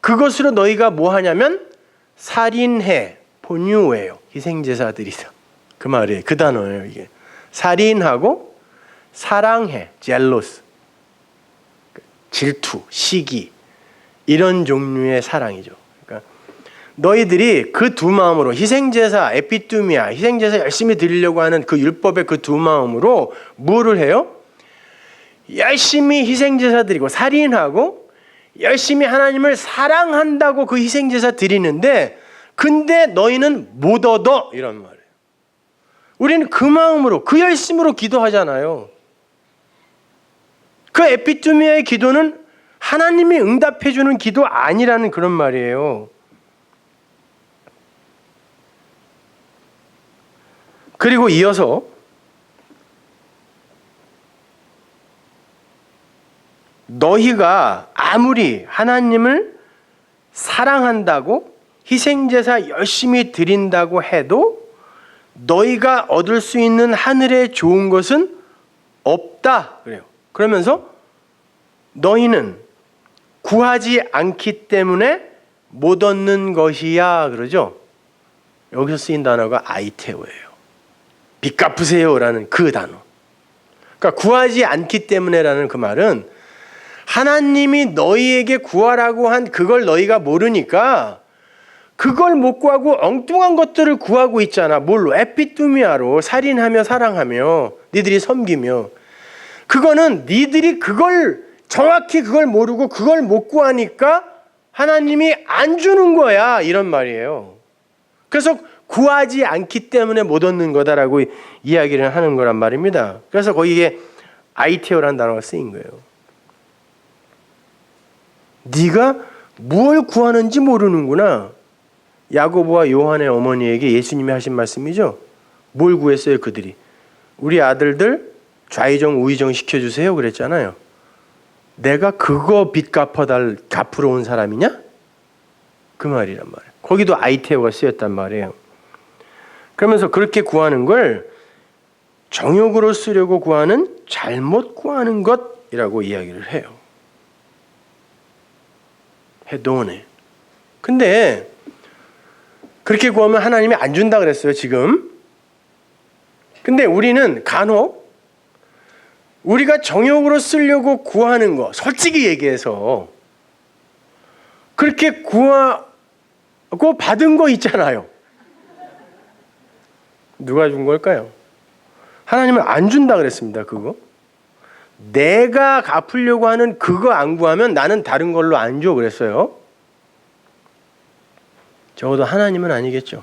그것으로 너희가 뭐 하냐면 살인해, 본유예요. 희생제사들이다. 그 말이에요. 그 단어예요. 이게 살인하고 사랑해, 젤로스, 질투, 시기, 이런 종류의 사랑이죠. 그러니까 너희들이 그 두 마음으로 희생제사, 에피두미아, 희생제사 열심히 드리려고 하는 그 율법의 그 두 마음으로 뭐를 해요? 열심히 희생제사 드리고 살인하고 열심히 하나님을 사랑한다고 그 희생제사 드리는데 근데 너희는 못 얻어 이런 말이에요. 우리는 그 마음으로 그 열심으로 기도하잖아요. 그 에피투미아의 기도는 하나님이 응답해 주는 기도 아니라는 그런 말이에요. 그리고 이어서 너희가 아무리 하나님을 사랑한다고 희생제사 열심히 드린다고 해도 너희가 얻을 수 있는 하늘의 좋은 것은 없다 그래요. 그러면서 너희는 구하지 않기 때문에 못 얻는 것이야 그러죠. 여기서 쓰인 단어가 아이테오예요. 빚 갚으세요라는 그 단어. 그러니까 구하지 않기 때문에라는 그 말은 하나님이 너희에게 구하라고 한 그걸 너희가 모르니까 그걸 못 구하고 엉뚱한 것들을 구하고 있잖아. 뭘로? 에피두미아로 살인하며 사랑하며 니들이 섬기며. 그거는 니들이 정확히 그걸 모르고 그걸 못 구하니까 하나님이 안 주는 거야 이런 말이에요. 그래서 구하지 않기 때문에 못 얻는 거다라고 이야기를 하는 거란 말입니다. 그래서 거기에 아이테오라는 단어가 쓰인 거예요. 네가 뭘 구하는지 모르는구나. 야고보와 요한의 어머니에게 예수님이 하신 말씀이죠. 뭘 구했어요 그들이? 우리 아들들 좌의정 우의정 시켜주세요 그랬잖아요. 내가 그거 빚 갚으러 온 사람이냐? 그 말이란 말이에요. 거기도 아이테오가 쓰였단 말이에요. 그러면서 그렇게 구하는 걸 정욕으로 쓰려고 구하는 잘못 구하는 것이라고 이야기를 해요. 헤도네. 근데 그렇게 구하면 하나님이 안 준다 그랬어요 지금. 근데 우리는 간혹 우리가 정욕으로 쓰려고 구하는 거 솔직히 얘기해서 그렇게 구하고 받은 거 있잖아요. 누가 준 걸까요? 하나님은 안 준다 그랬습니다. 그거 내가 갚으려고 하는 그거 안 구하면 나는 다른 걸로 안 줘 그랬어요. 적어도 하나님은 아니겠죠.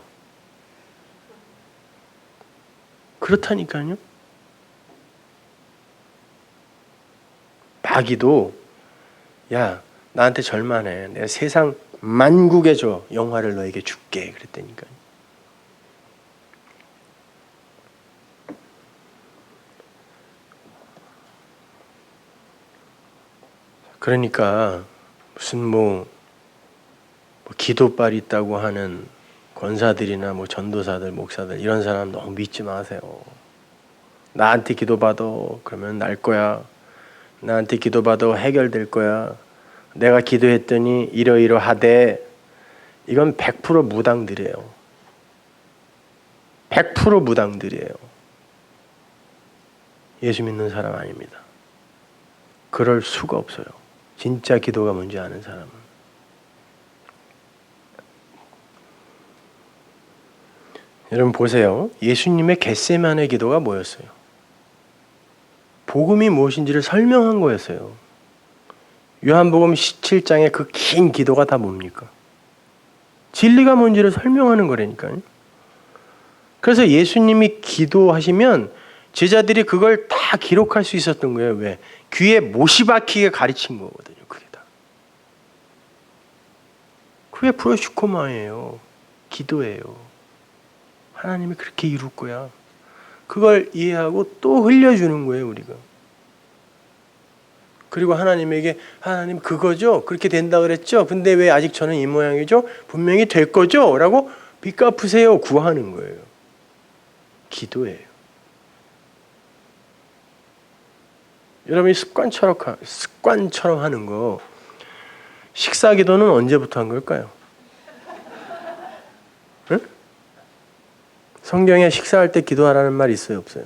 그렇다니까요. 마귀도 야 나한테 절만해. 내가 세상 만국의 저 영화를 너에게 줄게 그랬다니까요. 그러니까 무슨 뭐 기도빨이 있다고 하는 권사들이나 뭐 전도사들, 목사들 이런 사람 너무 믿지 마세요. 나한테 기도받아 그러면 날 거야. 나한테 기도받아 해결될 거야. 내가 기도했더니 이러이러하대. 이건 100% 무당들이에요. 100% 무당들이에요. 예수 믿는 사람 아닙니다. 그럴 수가 없어요. 진짜 기도가 뭔지 아는 사람은. 여러분 보세요. 예수님의 겟세마네 기도가 뭐였어요? 복음이 무엇인지를 설명한 거였어요. 요한복음 17장의 그 긴 기도가 다 뭡니까? 진리가 뭔지를 설명하는 거라니까요. 그래서 예수님이 기도하시면 제자들이 그걸 다 기록할 수 있었던 거예요. 왜? 귀에 못이 박히게 가르친 거거든요. 그게 다. 그게 프로슈코마예요. 기도예요. 하나님이 그렇게 이룰 거야. 그걸 이해하고 또 흘려주는 거예요, 우리가. 그리고 하나님에게 하나님 그거죠? 그렇게 된다 그랬죠? 근데 왜 아직 저는 이 모양이죠? 분명히 될 거죠? 라고 빚 갚으세요. 구하는 거예요. 기도예요. 여러분이 습관처럼 하는 거 식사 기도는 언제부터 한 걸까요? 응? 성경에 식사할 때 기도하라는 말 있어요? 없어요?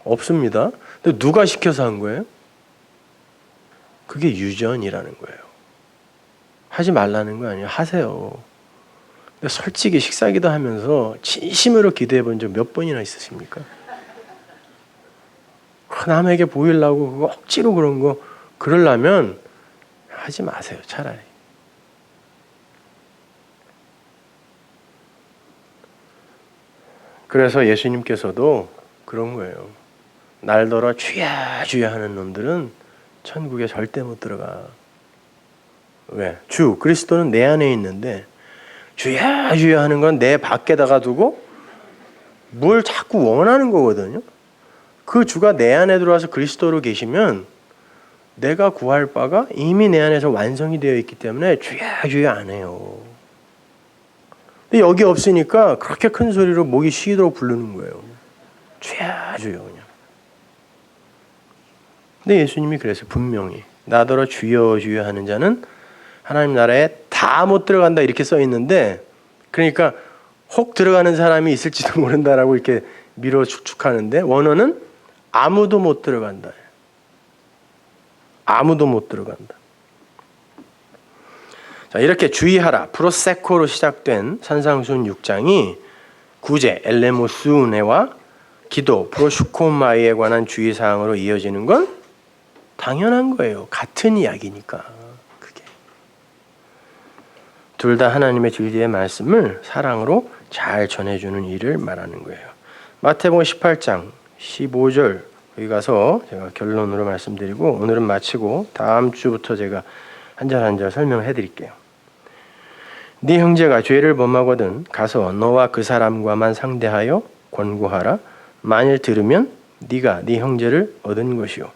없습니다. 근데 누가 시켜서 한 거예요? 그게 유전이라는 거예요. 하지 말라는 거 아니에요. 하세요. 근데 솔직히 식사 기도하면서 진심으로 기도해 본 적 몇 번이나 있으십니까? 남에게 보이려고 그거 억지로 그런 거 그러려면 하지 마세요. 차라리. 그래서 예수님께서도 그런 거예요. 날더러 주야 주야 하는 놈들은 천국에 절대 못 들어가. 왜? 주 그리스도는 내 안에 있는데 주야 주야 하는 건 내 밖에다가 두고 뭘 자꾸 원하는 거거든요. 그 주가 내 안에 들어와서 그리스도로 계시면 내가 구할 바가 이미 내 안에서 완성이 되어 있기 때문에 주야 주야 안 해요. 근데 여기 없으니까 그렇게 큰 소리로 목이 쉬도록 부르는 거예요. 주야 주여 그냥. 근데 예수님이 그래서 분명히 나더러 주여 주여 하는 자는 하나님 나라에 다 못 들어간다 이렇게 써 있는데 그러니까 혹 들어가는 사람이 있을지도 모른다라고 이렇게 밀어 축축하는데 원어는 아무도 못 들어간다. 아무도 못 들어간다. 자, 이렇게 주의하라 프로세코로 시작된 산상수훈 6장이 구제 엘레모스우네와 기도 프로슈코마이에 관한 주의사항으로 이어지는 건 당연한 거예요. 같은 이야기니까. 그게 둘 다 하나님의 진리의 말씀을 사랑으로 잘 전해주는 일을 말하는 거예요. 마태복음 18장 15절 여기 가서 제가 결론으로 말씀드리고 오늘은 마치고 다음 주부터 제가 한 절 한 절 설명해 드릴게요. 네 형제가 죄를 범하거든 가서 너와 그 사람과만 상대하여 권고하라. 만일 들으면 네가 네 형제를 얻은 것이요.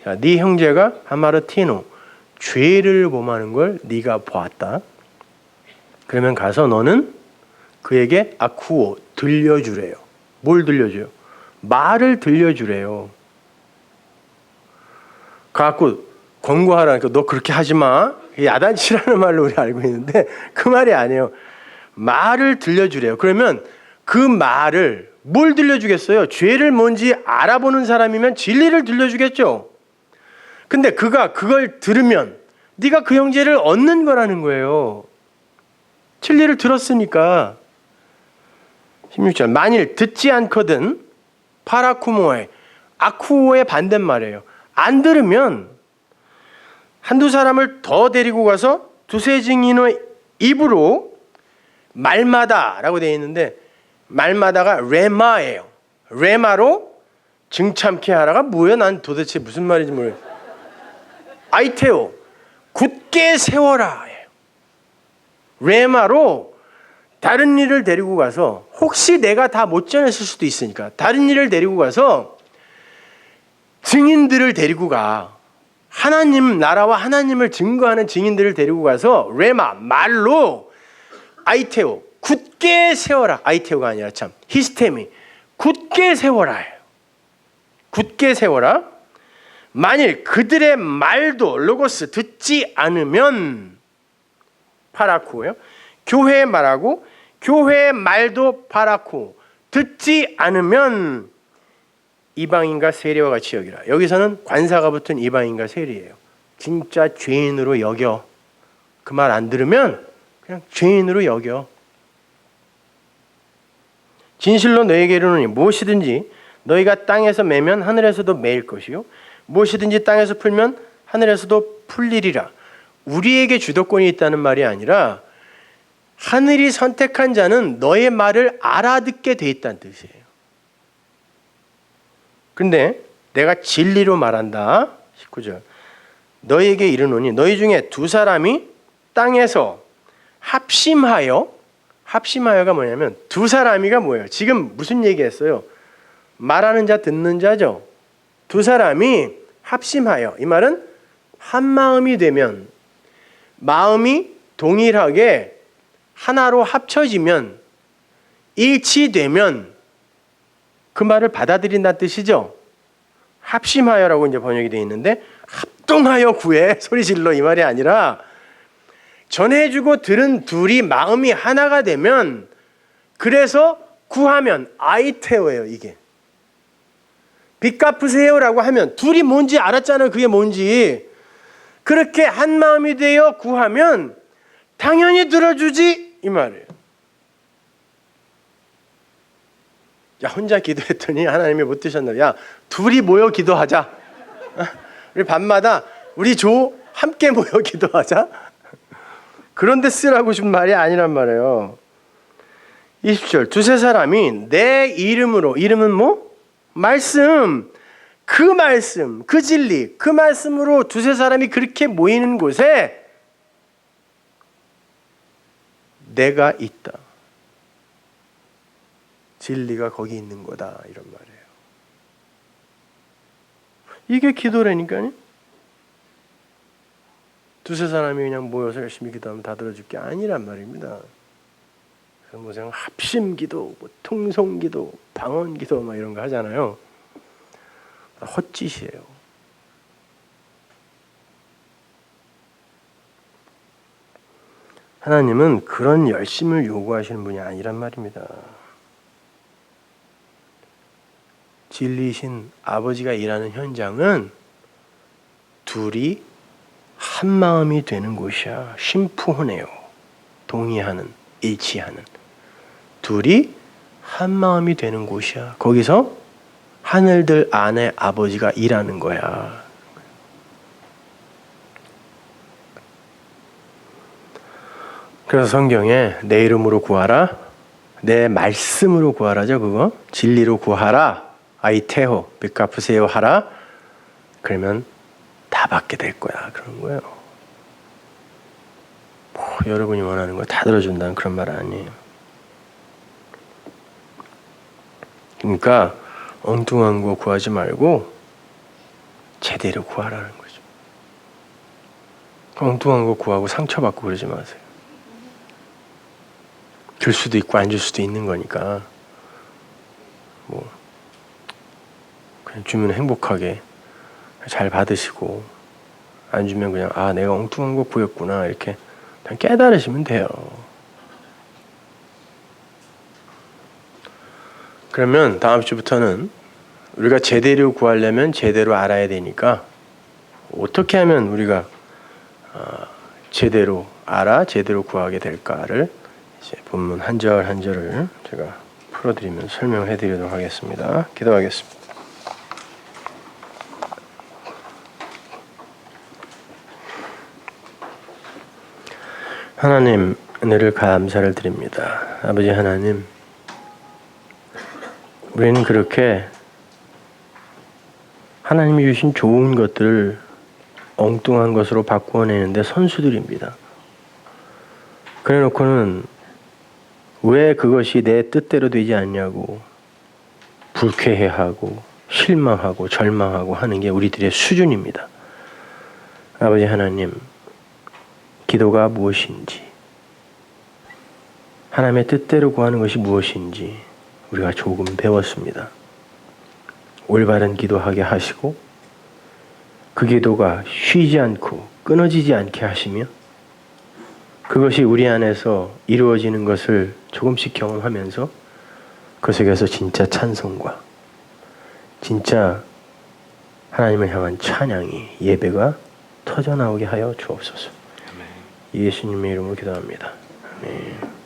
자, 네 형제가 하마르티노 죄를 범하는 걸 네가 보았다. 그러면 가서 너는 그에게 아쿠오 들려주래요. 뭘 들려줘요? 말을 들려주래요. 갖고 권고하라. 그러니까 너 그렇게 하지 마. 야단치라는 말로 우리 알고 있는데 그 말이 아니에요. 말을 들려주래요. 그러면 그 말을 뭘 들려주겠어요? 죄를 뭔지 알아보는 사람이면 진리를 들려주겠죠. 근데 그가 그걸 들으면 네가 그 형제를 얻는 거라는 거예요. 진리를 들었으니까. 16절 만일 듣지 않거든 파라쿠모에 아쿠오의 반대말이에요. 안 들으면 한두 사람을 더 데리고 가서 두세 증인의 입으로 말마다라고 되어 있는데 말마다가 레마예요. 레마로 증참케 하라가 뭐예요? 난 도대체 무슨 말인지 모르겠어요. 아이테오 굳게 세워라. 레마로 다른 일을 데리고 가서 혹시 내가 다 못 전했을 수도 있으니까 다른 일을 데리고 가서 증인들을 데리고 가. 하나님 나라와 하나님을 증거하는 증인들을 데리고 가서 레마 말로 아이테오 굳게 세워라. 아이테오가 아니라 참 히스테미 굳게 세워라. 굳게 세워라. 만일 그들의 말도 로고스 듣지 않으면 파라코요. 교회의 말하고 교회의 말도 파라코 듣지 않으면 이방인과 세리와 같이 여기라. 여기서는 관사가 붙은 이방인과 세리예요. 진짜 죄인으로 여겨. 그 말 안 들으면 그냥 죄인으로 여겨. 진실로 너희에게 이르노니 무엇이든지 너희가 땅에서 매면 하늘에서도 매일 것이요 무엇이든지 땅에서 풀면 하늘에서도 풀리리라. 우리에게 주도권이 있다는 말이 아니라 하늘이 선택한 자는 너의 말을 알아듣게 돼 있다는 뜻이에요. 근데 내가 진리로 말한다. 19절. 너희에게 이르노니 너희 중에 두 사람이 땅에서 합심하여가 뭐냐면 두 사람이가 뭐예요? 지금 무슨 얘기했어요? 말하는 자 듣는 자죠. 두 사람이 합심하여, 이 말은 한 마음이 되면, 마음이 동일하게 하나로 합쳐지면, 일치되면 그 말을 받아들인다는 뜻이죠. 합심하여라고 이제 번역이 되어 있는데 합동하여 구해 소리질러 이 말이 아니라 전해주고 들은 둘이 마음이 하나가 되면, 그래서 구하면 아이테오예요. 이게 빚 갚으세요라고 하면 둘이 뭔지 알았잖아요. 그게 뭔지. 그렇게 한 마음이 되어 구하면 당연히 들어주지 이 말이에요. 야, 혼자 기도했더니 하나님이 못 드셨나? 야, 둘이 모여 기도하자. 우리 밤마다 우리 함께 모여 기도하자. 그런데 쓰라고 싶은 말이 아니란 말이에요. 20절. 두세 사람이 내 이름으로, 이름은 뭐? 말씀. 그 말씀, 그 진리, 그 말씀으로 두세 사람이 그렇게 모이는 곳에 내가 있다. 진리가 거기 있는 거다. 이런 말이에요. 이게 기도라니까요. 두세 사람이 그냥 모여서 열심히 기도하면 다 들어줄 게 아니란 말입니다. 그래서 뭐 합심기도, 뭐 통성기도, 방언기도 막 이런 거 하잖아요. 헛짓이에요. 하나님은 그런 열심을 요구하시는 분이 아니란 말입니다. 진리이신 아버지가 일하는 현장은 둘이 한 마음이 되는 곳이야. 심푸하네요. 동의하는, 일치하는. 둘이 한 마음이 되는 곳이야. 거기서 하늘들 안에 아버지가 일하는 거야. 그래서 성경에 내 이름으로 구하라, 내 말씀으로 구하라죠. 그거 진리로 구하라, 아이테호, 빚 갚으세요 하라. 그러면 다 받게 될 거야. 그런 거예요. 뭐 여러분이 원하는 거 다 들어준다는 그런 말 아니에요. 그러니까 엉뚱한 거 구하지 말고 제대로 구하라는 거죠. 엉뚱한 거 구하고 상처받고 그러지 마세요. 줄 수도 있고 안 줄 수도 있는 거니까 뭐 그냥 주면 행복하게 잘 받으시고, 안 주면 그냥 아 내가 엉뚱한 거 구했구나 이렇게 그냥 깨달으시면 돼요. 그러면 다음 주부터는 우리가 제대로 구하려면 제대로 알아야 되니까 어떻게 하면 우리가 제대로 알아 제대로 구하게 될까를 이제 본문 한 절 한 절을 제가 풀어드리면 설명해드리도록 하겠습니다. 기도하겠습니다. 하나님, 은혜를 감사를 드립니다. 아버지 하나님, 우리는 그렇게 하나님이 주신 좋은 것들을 엉뚱한 것으로 바꾸어내는데 선수들입니다. 그래놓고는 왜 그것이 내 뜻대로 되지 않냐고 불쾌해하고 실망하고 절망하고 하는 게 우리들의 수준입니다. 아버지 하나님, 기도가 무엇인지, 하나님의 뜻대로 구하는 것이 무엇인지 우리가 조금 배웠습니다. 올바른 기도하게 하시고 그 기도가 쉬지 않고 끊어지지 않게 하시며 그것이 우리 안에서 이루어지는 것을 조금씩 경험하면서 그 속에서 진짜 찬송과 진짜 하나님을 향한 찬양이 예배가 터져나오게 하여 주옵소서. 예수님의 이름으로 기도합니다. 아멘.